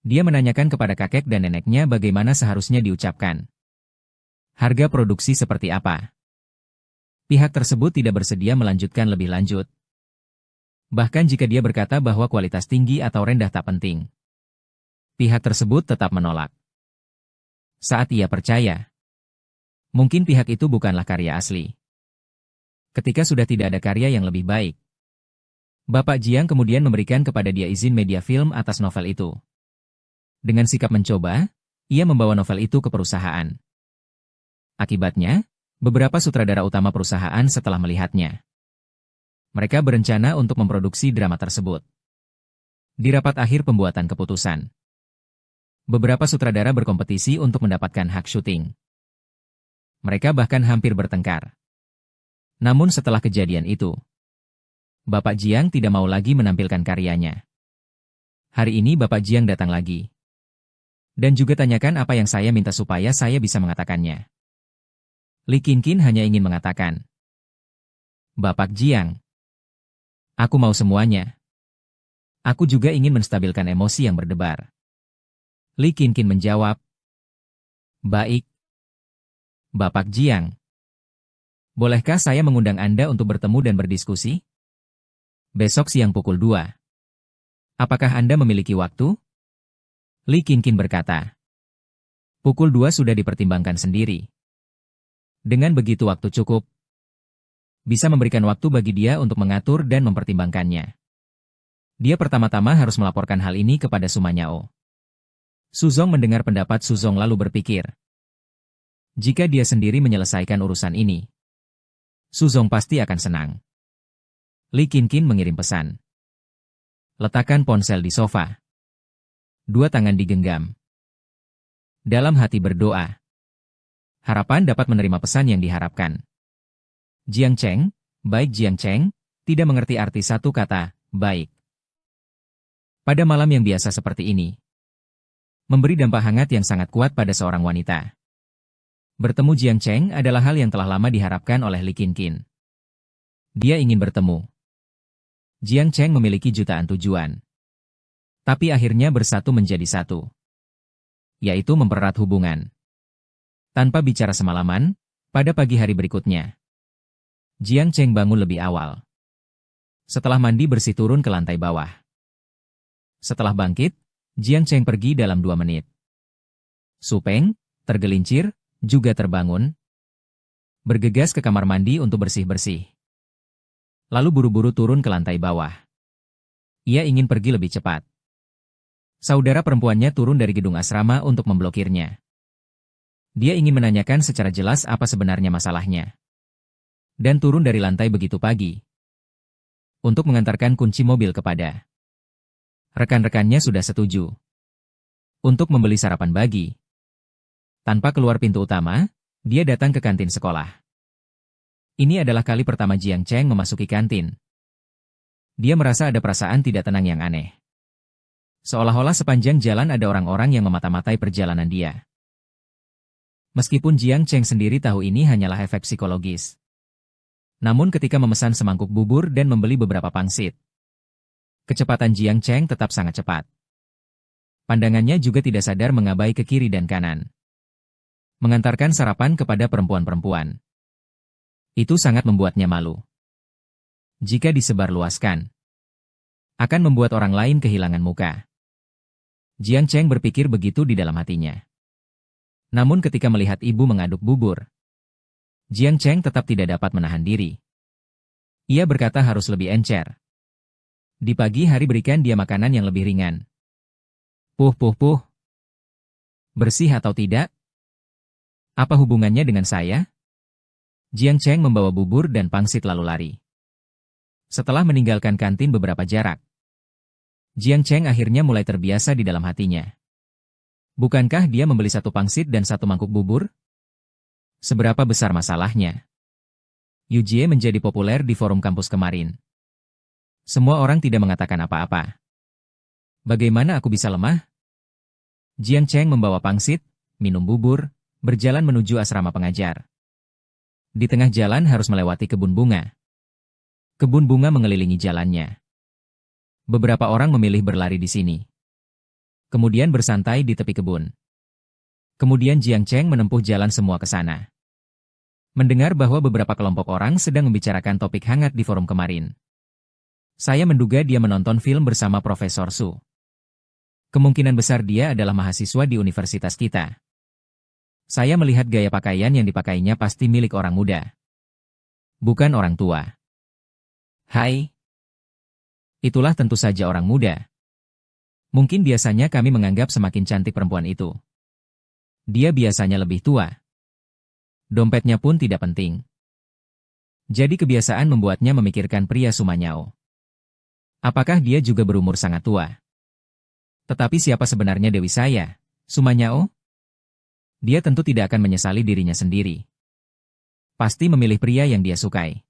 Dia menanyakan kepada kakek dan neneknya bagaimana seharusnya diucapkan. Harga produksi seperti apa? Pihak tersebut tidak bersedia melanjutkan lebih lanjut. Bahkan jika dia berkata bahwa kualitas tinggi atau rendah tak penting. Pihak tersebut tetap menolak. Saat ia percaya, mungkin pihak itu bukanlah karya asli. Ketika sudah tidak ada karya yang lebih baik, Bapak Jiang kemudian memberikan kepada dia izin media film atas novel itu. Dengan sikap mencoba, ia membawa novel itu ke perusahaan. Akibatnya, beberapa sutradara utama perusahaan setelah melihatnya. Mereka berencana untuk memproduksi drama tersebut. Di rapat akhir pembuatan keputusan, beberapa sutradara berkompetisi untuk mendapatkan hak syuting. Mereka bahkan hampir bertengkar. Namun setelah kejadian itu, Bapak Jiang tidak mau lagi menampilkan karyanya. Hari ini Bapak Jiang datang lagi. Dan juga tanyakan apa yang saya minta supaya saya bisa mengatakannya. Lee Kin hanya ingin mengatakan, Bapak Jiang, aku mau semuanya. Aku juga ingin menstabilkan emosi yang berdebar. Lee Kin menjawab, baik. Bapak Jiang, bolehkah saya mengundang Anda untuk bertemu dan berdiskusi? Besok siang pukul 2. Apakah Anda memiliki waktu? Lee Kin berkata, pukul 2 sudah dipertimbangkan sendiri. Dengan begitu waktu cukup, bisa memberikan waktu bagi dia untuk mengatur dan mempertimbangkannya. Dia pertama-tama harus melaporkan hal ini kepada Sumanyao. Suzong mendengar pendapat Suzong lalu berpikir, jika dia sendiri menyelesaikan urusan ini, Suzong pasti akan senang. Lee Kin mengirim pesan. Letakkan ponsel di sofa. 2 tangan digenggam. Dalam hati berdoa. Harapan dapat menerima pesan yang diharapkan. Jiang Cheng, baik Jiang Cheng, tidak mengerti arti satu kata, baik. Pada malam yang biasa seperti ini, memberi dampak hangat yang sangat kuat pada seorang wanita. Bertemu Jiang Cheng adalah hal yang telah lama diharapkan oleh Li Qinqin. Dia ingin bertemu. Jiang Cheng memiliki jutaan tujuan. Tapi akhirnya bersatu menjadi satu. Yaitu mempererat hubungan. Tanpa bicara semalaman, pada pagi hari berikutnya, Jiang Cheng bangun lebih awal. Setelah mandi bersih turun ke lantai bawah. Setelah bangkit, Jiang Cheng pergi dalam 2 menit. Su Peng, tergelincir, juga terbangun. Bergegas ke kamar mandi untuk bersih-bersih. Lalu buru-buru turun ke lantai bawah. Ia ingin pergi lebih cepat. Saudara perempuannya turun dari gedung asrama untuk memblokirnya. Dia ingin menanyakan secara jelas apa sebenarnya masalahnya. Dan turun dari lantai begitu pagi. Untuk mengantarkan kunci mobil kepada rekan-rekannya sudah setuju. Untuk membeli sarapan pagi. Tanpa keluar pintu utama, dia datang ke kantin sekolah. Ini adalah kali pertama Jiang Cheng memasuki kantin. Dia merasa ada perasaan tidak tenang yang aneh. Seolah-olah sepanjang jalan ada orang-orang yang memata-matai perjalanan dia. Meskipun Jiang Cheng sendiri tahu ini hanyalah efek psikologis. Namun ketika memesan semangkuk bubur dan membeli beberapa pangsit, kecepatan Jiang Cheng tetap sangat cepat. Pandangannya juga tidak sadar mengabai ke kiri dan kanan. Mengantarkan sarapan kepada perempuan-perempuan. Itu sangat membuatnya malu. Jika disebarluaskan, akan membuat orang lain kehilangan muka. Jiang Cheng berpikir begitu di dalam hatinya. Namun ketika melihat ibu mengaduk bubur, Jiang Cheng tetap tidak dapat menahan diri. Ia berkata harus lebih encer. Di pagi hari berikan dia makanan yang lebih ringan. Puh puh puh. Bersih atau tidak? Apa hubungannya dengan saya? Jiang Cheng membawa bubur dan pangsit lalu lari. Setelah meninggalkan kantin beberapa jarak, Jiang Cheng akhirnya mulai terbiasa di dalam hatinya. Bukankah dia membeli 1 pangsit dan 1 mangkuk bubur? Seberapa besar masalahnya? Yu Jie menjadi populer di forum kampus kemarin. Semua orang tidak mengatakan apa-apa. Bagaimana aku bisa lemah? Jiang Cheng membawa pangsit, minum bubur, berjalan menuju asrama pengajar. Di tengah jalan harus melewati kebun bunga. Kebun bunga mengelilingi jalannya. Beberapa orang memilih berlari di sini. Kemudian bersantai di tepi kebun. Kemudian Jiang Cheng menempuh jalan semua ke sana. Mendengar bahwa beberapa kelompok orang sedang membicarakan topik hangat di forum kemarin. Saya menduga dia menonton film bersama Profesor Su. Kemungkinan besar dia adalah mahasiswa di universitas kita. Saya melihat gaya pakaian yang dipakainya pasti milik orang muda. Bukan orang tua. Hai. Itulah tentu saja orang muda. Mungkin biasanya kami menganggap semakin cantik perempuan itu. Dia biasanya lebih tua. Dompetnya pun tidak penting. Jadi kebiasaan membuatnya memikirkan pria Sumanyao. Apakah dia juga berumur sangat tua? Tetapi siapa sebenarnya Dewi saya, Sumanyao? Dia tentu tidak akan menyesali dirinya sendiri. Pasti memilih pria yang dia sukai.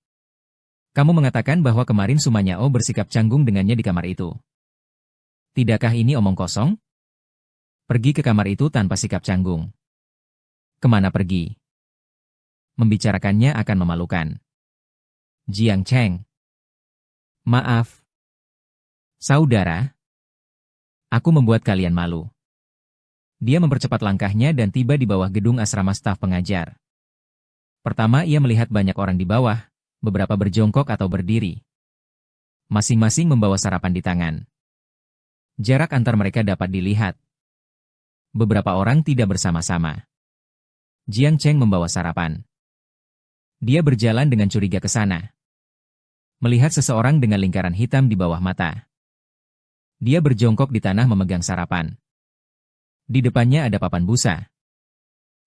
Kamu mengatakan bahwa kemarin Sumanyao bersikap canggung dengannya di kamar itu. Tidakkah ini omong kosong? Pergi ke kamar itu tanpa sikap canggung. Kemana pergi? Membicarakannya akan memalukan. Jiang Cheng. Maaf. Saudara. Aku membuat kalian malu. Dia mempercepat langkahnya dan tiba di bawah gedung asrama staf pengajar. Pertama ia melihat banyak orang di bawah. Beberapa berjongkok atau berdiri. Masing-masing membawa sarapan di tangan. Jarak antar mereka dapat dilihat. Beberapa orang tidak bersama-sama. Jiang Cheng membawa sarapan. Dia berjalan dengan curiga ke sana. Melihat seseorang dengan lingkaran hitam di bawah mata. Dia berjongkok di tanah memegang sarapan. Di depannya ada papan busa.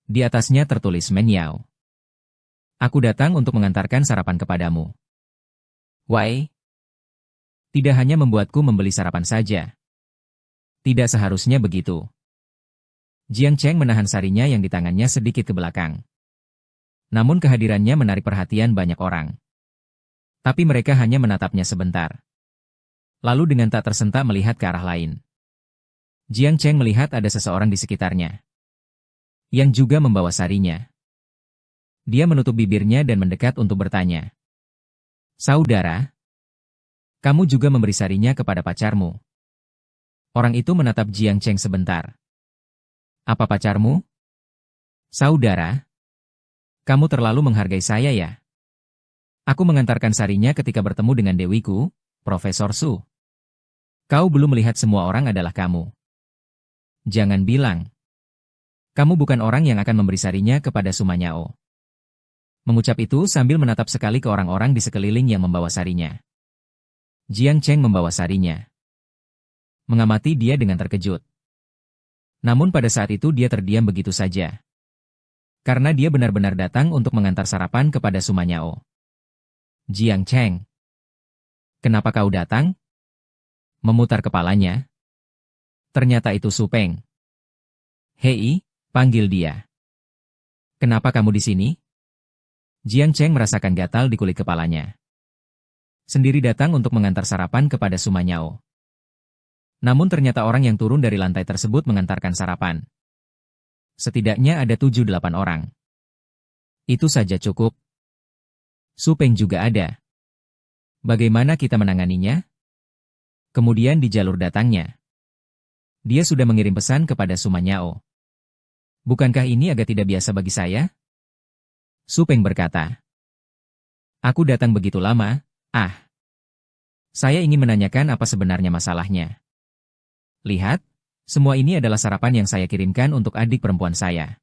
Di atasnya tertulis Menyao. Aku datang untuk mengantarkan sarapan kepadamu. Why? Tidak hanya membuatku membeli sarapan saja. Tidak seharusnya begitu. Jiang Cheng menahan sarinya yang di tangannya sedikit ke belakang. Namun kehadirannya menarik perhatian banyak orang. Tapi mereka hanya menatapnya sebentar. Lalu dengan tak tersentak melihat ke arah lain. Jiang Cheng melihat ada seseorang di sekitarnya, yang juga membawa sarinya. Dia menutup bibirnya dan mendekat untuk bertanya. Saudara, kamu juga memberi sarinya kepada pacarmu. Orang itu menatap Jiang Cheng sebentar. Apa pacarmu? Saudara, kamu terlalu menghargai saya ya. Aku mengantarkan sarinya ketika bertemu dengan dewiku, Profesor Su. Kau belum melihat semua orang adalah kamu. Jangan bilang. Kamu bukan orang yang akan memberi sarinya kepada Sumanyao. Mengucap itu sambil menatap sekali ke orang-orang di sekeliling yang membawa sarinya. Jiang Cheng membawa sarinya. Mengamati dia dengan terkejut. Namun pada saat itu dia terdiam begitu saja. Karena dia benar-benar datang untuk mengantar sarapan kepada Sumanyao. Jiang Cheng. Kenapa kau datang? Memutar kepalanya. Ternyata itu Su Peng. Hei, panggil dia. Kenapa kamu di sini? Jiang Cheng merasakan gatal di kulit kepalanya. Sendiri datang untuk mengantar sarapan kepada Sumanyao. Namun ternyata orang yang turun dari lantai tersebut mengantarkan sarapan. Setidaknya ada 7-8 orang. Itu saja cukup. Su Peng juga ada. Bagaimana kita menanganinya? Kemudian di jalur datangnya. Dia sudah mengirim pesan kepada Sumanyao. Bukankah ini agak tidak biasa bagi saya? Su Peng berkata. Aku datang begitu lama, Saya ingin menanyakan apa sebenarnya masalahnya. Lihat, semua ini adalah sarapan yang saya kirimkan untuk adik perempuan saya.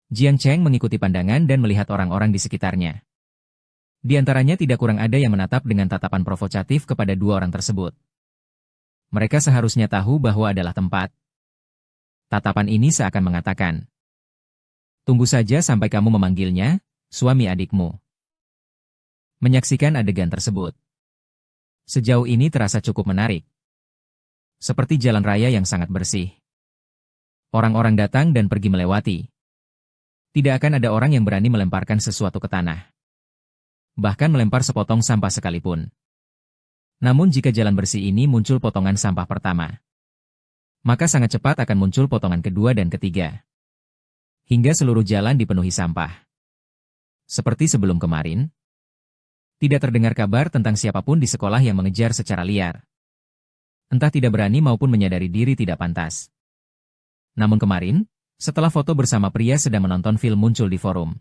Jiang Cheng mengikuti pandangan dan melihat orang-orang di sekitarnya. Di antaranya tidak kurang ada yang menatap dengan tatapan provokatif kepada dua orang tersebut. Mereka seharusnya tahu bahwa adalah tempat. Tatapan ini seakan mengatakan, tunggu saja sampai kamu memanggilnya, suami adikmu. Menyaksikan adegan tersebut. Sejauh ini terasa cukup menarik. Seperti jalan raya yang sangat bersih. Orang-orang datang dan pergi melewati. Tidak akan ada orang yang berani melemparkan sesuatu ke tanah. Bahkan melempar sepotong sampah sekalipun. Namun jika jalan bersih ini muncul potongan sampah pertama, maka sangat cepat akan muncul potongan kedua dan ketiga. Hingga seluruh jalan dipenuhi sampah. Seperti sebelum kemarin, tidak terdengar kabar tentang siapapun di sekolah yang mengejar secara liar. Entah tidak berani maupun menyadari diri tidak pantas. Namun kemarin, setelah foto bersama pria sedang menonton film muncul di forum.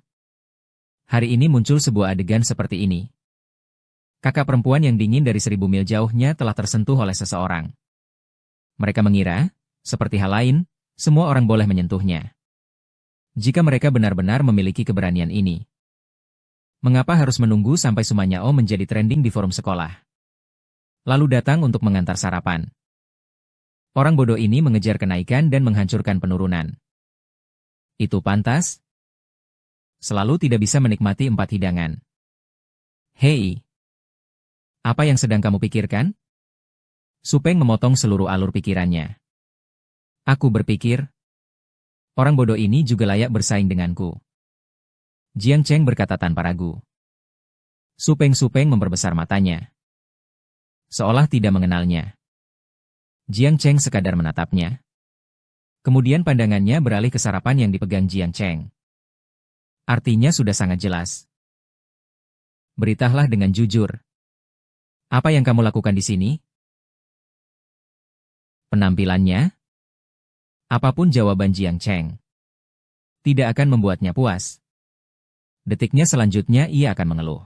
Hari ini muncul sebuah adegan seperti ini. Kakak perempuan yang dingin dari 1000 mil jauhnya telah tersentuh oleh seseorang. Mereka mengira, seperti hal lain, semua orang boleh menyentuhnya. Jika mereka benar-benar memiliki keberanian ini. Mengapa harus menunggu sampai Sumanyao menjadi trending di forum sekolah? Lalu datang untuk mengantar sarapan. Orang bodoh ini mengejar kenaikan dan menghancurkan penurunan. Itu pantas? Selalu tidak bisa menikmati 4 hidangan. Hei! Apa yang sedang kamu pikirkan? Su Peng memotong seluruh alur pikirannya. Aku berpikir, orang bodoh ini juga layak bersaing denganku. Jiang Cheng berkata tanpa ragu. Su Peng memperbesar matanya. Seolah tidak mengenalnya. Jiang Cheng sekadar menatapnya. Kemudian pandangannya beralih ke sarapan yang dipegang Jiang Cheng. Artinya sudah sangat jelas. Beritahulah dengan jujur. Apa yang kamu lakukan di sini? Penampilannya? Apapun jawaban Jiang Cheng, tidak akan membuatnya puas. Detiknya selanjutnya ia akan mengeluh.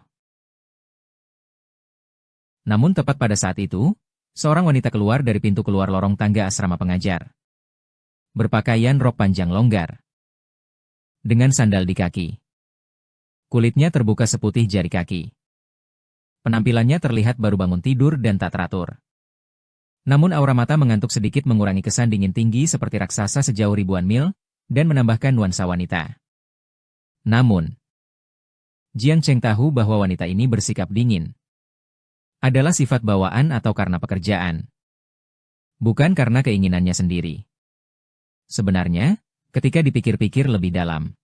Namun tepat pada saat itu, seorang wanita keluar dari pintu keluar lorong tangga asrama pengajar. Berpakaian rok panjang longgar. Dengan sandal di kaki. Kulitnya terbuka seputih jari kaki. Penampilannya terlihat baru bangun tidur dan tak teratur. Namun aura mata mengantuk sedikit mengurangi kesan dingin tinggi seperti raksasa sejauh ribuan mil, dan menambahkan nuansa wanita. Namun, Jiang Cheng tahu bahwa wanita ini bersikap dingin. Adalah sifat bawaan atau karena pekerjaan. Bukan karena keinginannya sendiri. Sebenarnya, ketika dipikir-pikir lebih dalam,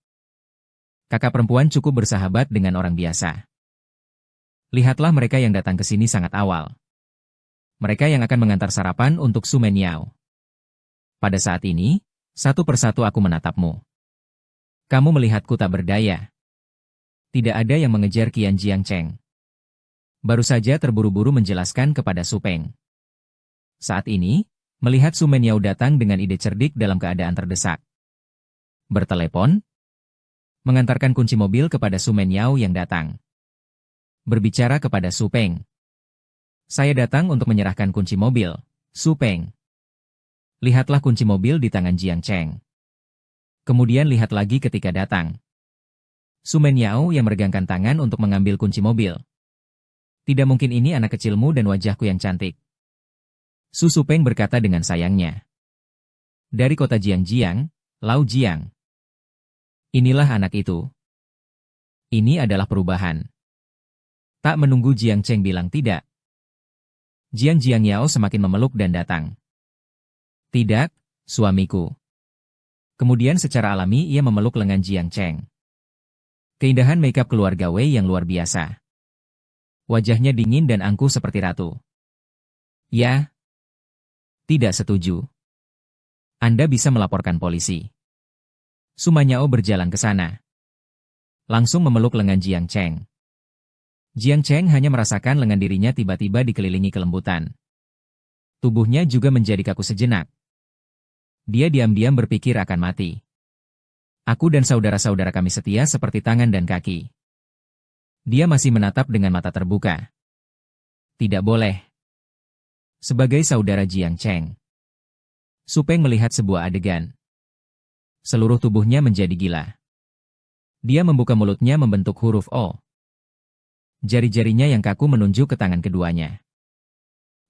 kakak perempuan cukup bersahabat dengan orang biasa. Lihatlah mereka yang datang ke sini sangat awal. Mereka yang akan mengantar sarapan untuk Su Menyao. Pada saat ini, satu persatu aku menatapmu. Kamu melihatku tak berdaya. Tidak ada yang mengejar Qian Jiangcheng. Baru saja terburu-buru menjelaskan kepada Su Peng. Saat ini, melihat Su Menyao datang dengan ide cerdik dalam keadaan terdesak. Bertelepon, mengantarkan kunci mobil kepada Su Menyao yang datang. Berbicara kepada Su Peng. Saya datang untuk menyerahkan kunci mobil, Su Peng. Lihatlah kunci mobil di tangan Jiangcheng. Kemudian lihat lagi ketika datang. Su Menyao yang meregangkan tangan untuk mengambil kunci mobil. Tidak mungkin ini anak kecilmu dan wajahku yang cantik. Su Peng berkata dengan sayangnya. Dari kota Jiangjiang, Lau Jiang. Inilah anak itu. Ini adalah perubahan. Tak menunggu Jiangcheng bilang tidak. Jiang Yao semakin memeluk dan datang. Tidak, suamiku. Kemudian secara alami ia memeluk lengan Jiangcheng. Keindahan makeup keluarga Wei yang luar biasa. Wajahnya dingin dan angkuh seperti ratu. Ya. Tidak setuju. Anda bisa melaporkan polisi. Su Menyao berjalan ke sana. Langsung memeluk lengan Jiangcheng. Jiangcheng hanya merasakan lengan dirinya tiba-tiba dikelilingi kelembutan. Tubuhnya juga menjadi kaku sejenak. Dia diam-diam berpikir akan mati. Aku dan saudara-saudara kami setia seperti tangan dan kaki. Dia masih menatap dengan mata terbuka. Tidak boleh. Sebagai saudara Jiangcheng. Su Peng melihat sebuah adegan. Seluruh tubuhnya menjadi gila. Dia membuka mulutnya membentuk huruf O. Jari-jarinya yang kaku menunjuk ke tangan keduanya.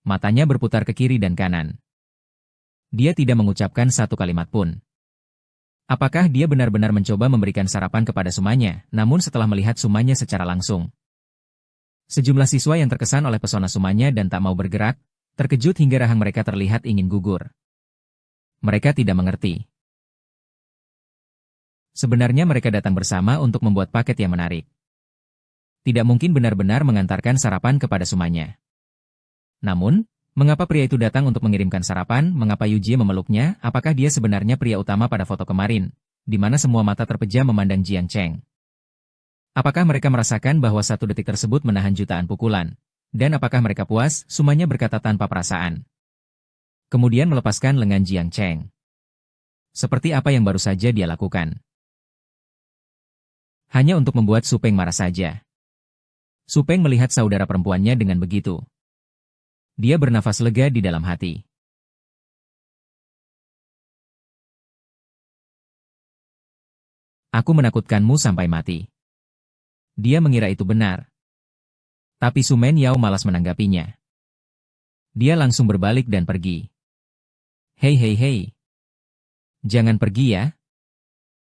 Matanya berputar ke kiri dan kanan. Dia tidak mengucapkan satu kalimat pun. Apakah dia benar-benar mencoba memberikan sarapan kepada Sumanya, namun setelah melihat Sumanya secara langsung? Sejumlah siswa yang terkesan oleh pesona Sumanya dan tak mau bergerak, terkejut hingga rahang mereka terlihat ingin gugur. Mereka tidak mengerti. Sebenarnya mereka datang bersama untuk membuat paket yang menarik. Tidak mungkin benar-benar mengantarkan sarapan kepada Sumanya. Namun, mengapa pria itu datang untuk mengirimkan sarapan? Mengapa Yujie memeluknya? Apakah dia sebenarnya pria utama pada foto kemarin, di mana semua mata terpejam memandang Jiangcheng? Apakah mereka merasakan bahwa satu detik tersebut menahan jutaan pukulan? Dan apakah mereka puas? Sumanya berkata tanpa perasaan. Kemudian melepaskan lengan Jiangcheng. Seperti apa yang baru saja dia lakukan. Hanya untuk membuat Su Peng marah saja. Su Peng melihat saudara perempuannya dengan begitu. Dia bernafas lega di dalam hati. Aku menakutkanmu sampai mati. Dia mengira itu benar. Tapi Su Menyao malas menanggapinya. Dia langsung berbalik dan pergi. Hei hei hei. Jangan pergi ya.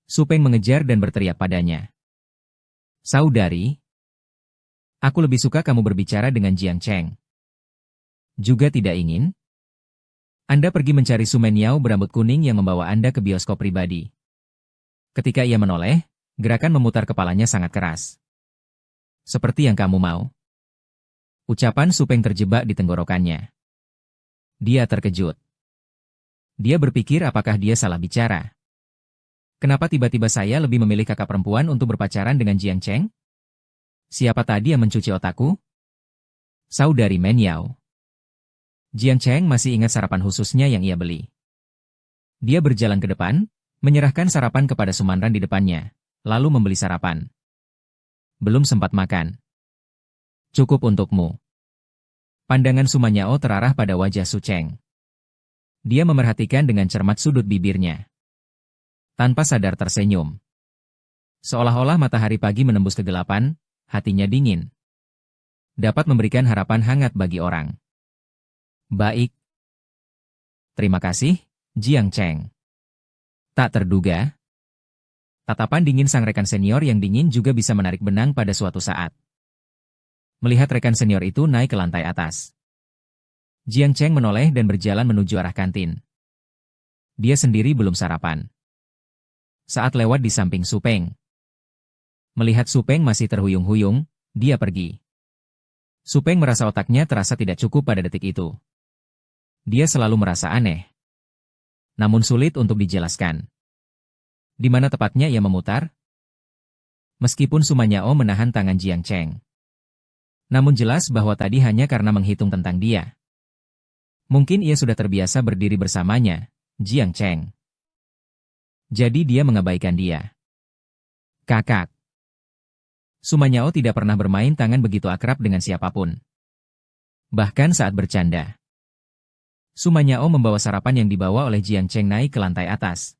Su Peng mengejar dan berteriak padanya. Saudari. Aku lebih suka kamu berbicara dengan Jiangcheng. Juga tidak ingin? Anda pergi mencari Su Menyao berambut kuning yang membawa Anda ke bioskop pribadi. Ketika ia menoleh, gerakan memutar kepalanya sangat keras. Seperti yang kamu mau. Ucapan Su Peng terjebak di tenggorokannya. Dia terkejut. Dia berpikir apakah dia salah bicara. Kenapa tiba-tiba saya lebih memilih kakak perempuan untuk berpacaran dengan Jiangcheng? Siapa tadi yang mencuci otakku? Saudari Menyao. Jiangcheng masih ingat sarapan khususnya yang ia beli. Dia berjalan ke depan, menyerahkan sarapan kepada Sumanran di depannya, lalu membeli sarapan. Belum sempat makan. Cukup untukmu. Pandangan Su Menyao terarah pada wajah Su Cheng. Dia memerhatikan dengan cermat sudut bibirnya. Tanpa sadar tersenyum. Seolah-olah matahari pagi menembus kegelapan, hatinya dingin. Dapat memberikan harapan hangat bagi orang. Baik. Terima kasih, Jiangcheng. Tak terduga. Tatapan dingin sang rekan senior yang dingin juga bisa menarik benang pada suatu saat. Melihat rekan senior itu naik ke lantai atas. Jiangcheng menoleh dan berjalan menuju arah kantin. Dia sendiri belum sarapan. Saat lewat di samping Su Peng. Melihat Su Peng masih terhuyung-huyung, dia pergi. Su Peng merasa otaknya terasa tidak cukup pada detik itu. Dia selalu merasa aneh. namun sulit untuk dijelaskan. Di mana tepatnya ia memutar? Meskipun Sumanyao menahan tangan Jiang Cheng. Namun jelas bahwa tadi hanya karena menghitung tentang dia. Mungkin ia sudah terbiasa berdiri bersamanya, Jiang Cheng. Jadi dia mengabaikan dia. Kakak. Sumanyao tidak pernah bermain tangan begitu akrab dengan siapapun. Bahkan saat bercanda. Sumanyao membawa sarapan yang dibawa oleh Jiang Cheng naik ke lantai atas.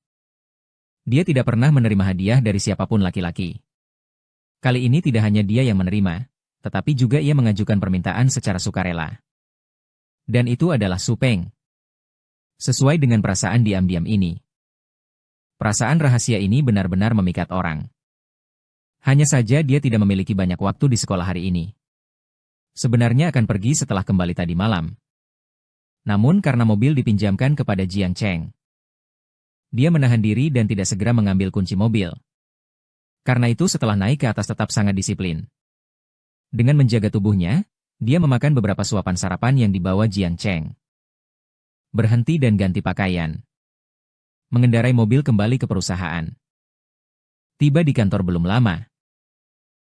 Dia tidak pernah menerima hadiah dari siapapun laki-laki. Kali ini tidak hanya dia yang menerima, tetapi juga ia mengajukan permintaan secara sukarela. Dan itu adalah Su Peng. Sesuai dengan perasaan diam-diam ini. Perasaan rahasia ini benar-benar memikat orang. Hanya saja dia tidak memiliki banyak waktu di sekolah hari ini. Sebenarnya akan pergi setelah kembali tadi malam. Namun karena mobil dipinjamkan kepada Jiang Cheng, dia menahan diri dan tidak segera mengambil kunci mobil. Karena itu setelah naik ke atas tetap sangat disiplin. Dengan menjaga tubuhnya, dia memakan beberapa suapan sarapan yang dibawa Jiang Cheng. Berhenti dan ganti pakaian. Mengendarai mobil kembali ke perusahaan. Tiba di kantor belum lama.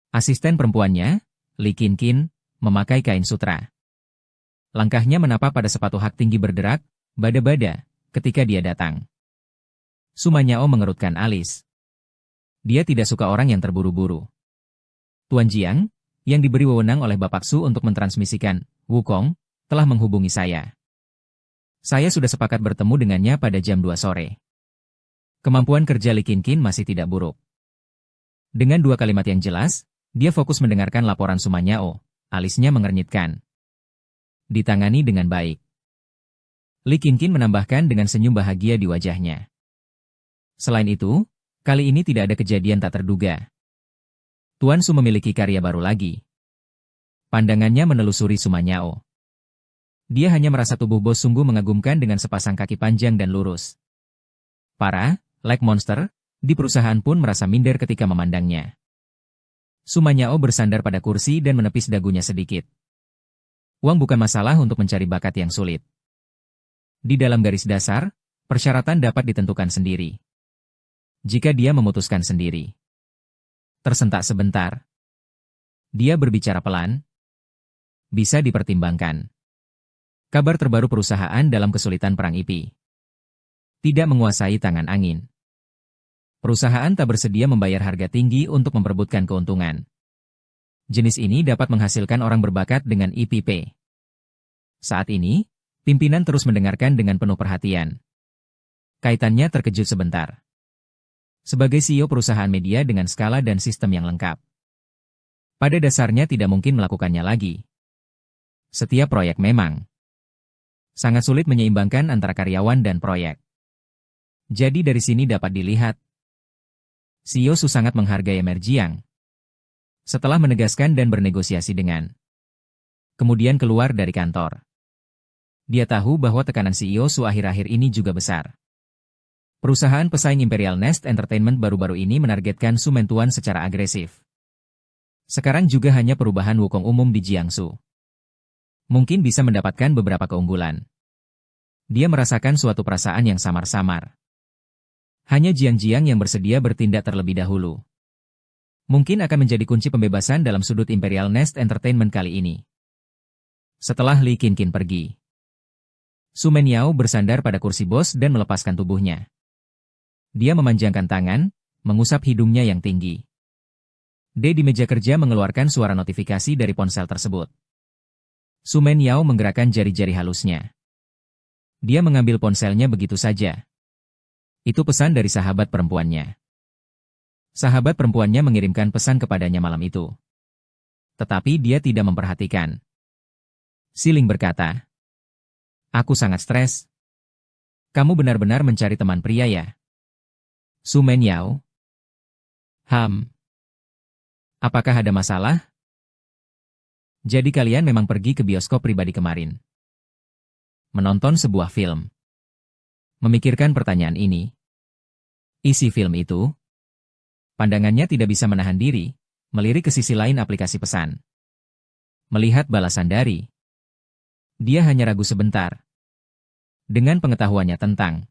Asisten perempuannya, Li Qinqin, memakai kain sutra. Langkahnya menapak pada sepatu hak tinggi berderak, bada-bada, ketika dia datang. Sumanyao mengerutkan alis. Dia tidak suka orang yang terburu-buru. Tuan Jiang, yang diberi wewenang oleh Bapak Su untuk mentransmisikan Wukong, telah menghubungi saya. Saya sudah sepakat bertemu dengannya pada jam 2 sore. Kemampuan kerja Li Qinqin masih tidak buruk. Dengan dua kalimat yang jelas, dia fokus mendengarkan laporan Sumanyao, alisnya mengernyitkan. Ditangani dengan baik. Li Qinqin menambahkan dengan senyum bahagia di wajahnya. Selain itu, kali ini tidak ada kejadian tak terduga. Tuan Su memiliki karya baru lagi. Pandangannya menelusuri Sumanyao. Dia hanya merasa tubuh bos sungguh mengagumkan dengan sepasang kaki panjang dan lurus. Para, like monster, di perusahaan pun merasa minder ketika memandangnya. Sumanyao bersandar pada kursi dan menepis dagunya sedikit. Uang bukan masalah untuk mencari bakat yang sulit. Di dalam garis dasar, persyaratan dapat ditentukan sendiri. Jika dia memutuskan sendiri. Tersentak sebentar. Dia berbicara pelan. Bisa dipertimbangkan. Kabar terbaru perusahaan dalam kesulitan perang IP. Tidak menguasai tangan angin. Perusahaan tak bersedia membayar harga tinggi untuk memperebutkan keuntungan. Jenis ini dapat menghasilkan orang berbakat dengan IPP. Saat ini, pimpinan terus mendengarkan dengan penuh perhatian. Kaitannya terkejut sebentar. Sebagai CEO perusahaan media dengan skala dan sistem yang lengkap. Pada dasarnya tidak mungkin melakukannya lagi. Setiap proyek memang sangat sulit menyeimbangkan antara karyawan dan proyek. Jadi dari sini dapat dilihat, CEO Su sangat menghargai Jiang. Setelah menegaskan dan bernegosiasi dengan, kemudian keluar dari kantor. Dia tahu bahwa tekanan CEO Su akhir-akhir ini juga besar. Perusahaan pesaing Imperial Nest Entertainment baru-baru ini menargetkan Su Mentuan secara agresif. Sekarang juga hanya perubahan Wukong umum di Jiangsu. Mungkin bisa mendapatkan beberapa keunggulan. Dia merasakan suatu perasaan yang samar-samar. Hanya Jiang-Jiang yang bersedia bertindak terlebih dahulu. Mungkin akan menjadi kunci pembebasan dalam sudut Imperial Nest Entertainment kali ini. Setelah Li Qinqin pergi, Su Menyao bersandar pada kursi bos dan melepaskan tubuhnya. Dia memanjangkan tangan, mengusap hidungnya yang tinggi. D di meja kerja mengeluarkan suara notifikasi dari ponsel tersebut. Su Menyao menggerakkan jari-jari halusnya. Dia mengambil ponselnya begitu saja. Itu pesan dari sahabat perempuannya. Sahabat perempuannya mengirimkan pesan kepadanya malam itu. Tetapi dia tidak memperhatikan. Siling berkata, "Aku sangat stres. Kamu benar-benar mencari teman pria ya?" Su Menyao. Apakah ada masalah? Jadi kalian memang pergi ke bioskop pribadi kemarin. Menonton sebuah film. Memikirkan pertanyaan ini. Isi film itu. Pandangannya tidak bisa menahan diri, melirik ke sisi lain aplikasi pesan. Melihat balasan dari. Dia hanya ragu sebentar. Dengan pengetahuannya tentang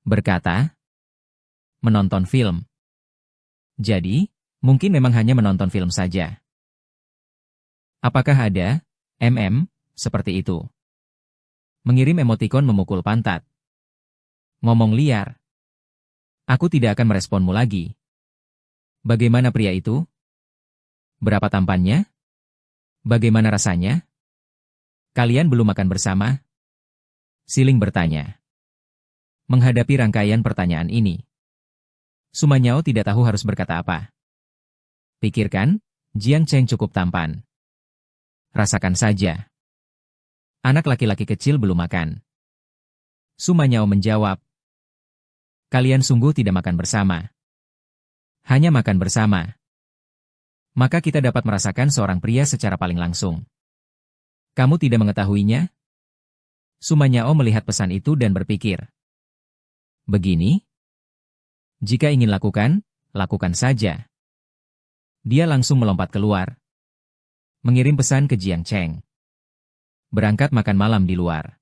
Berkata, menonton film. Jadi, mungkin memang hanya menonton film saja. Apakah ada, seperti itu? Mengirim emotikon memukul pantat. Ngomong liar. Aku tidak akan meresponmu lagi. Bagaimana pria itu? Berapa tampannya? Bagaimana rasanya? Kalian belum makan bersama? Siling bertanya. Menghadapi rangkaian pertanyaan ini, Sumanyao tidak tahu harus berkata apa. Pikirkan, Jiang Cheng cukup tampan. Rasakan saja. Anak laki-laki kecil belum makan. Sumanyao menjawab. Kalian sungguh tidak makan bersama. Hanya makan bersama. Maka kita dapat merasakan seorang pria secara paling langsung. Kamu tidak mengetahuinya? Sumanyao melihat pesan itu dan berpikir. Begini? Jika ingin lakukan, lakukan saja. Dia langsung melompat keluar. Mengirim pesan ke Jiang Cheng. Berangkat makan malam di luar.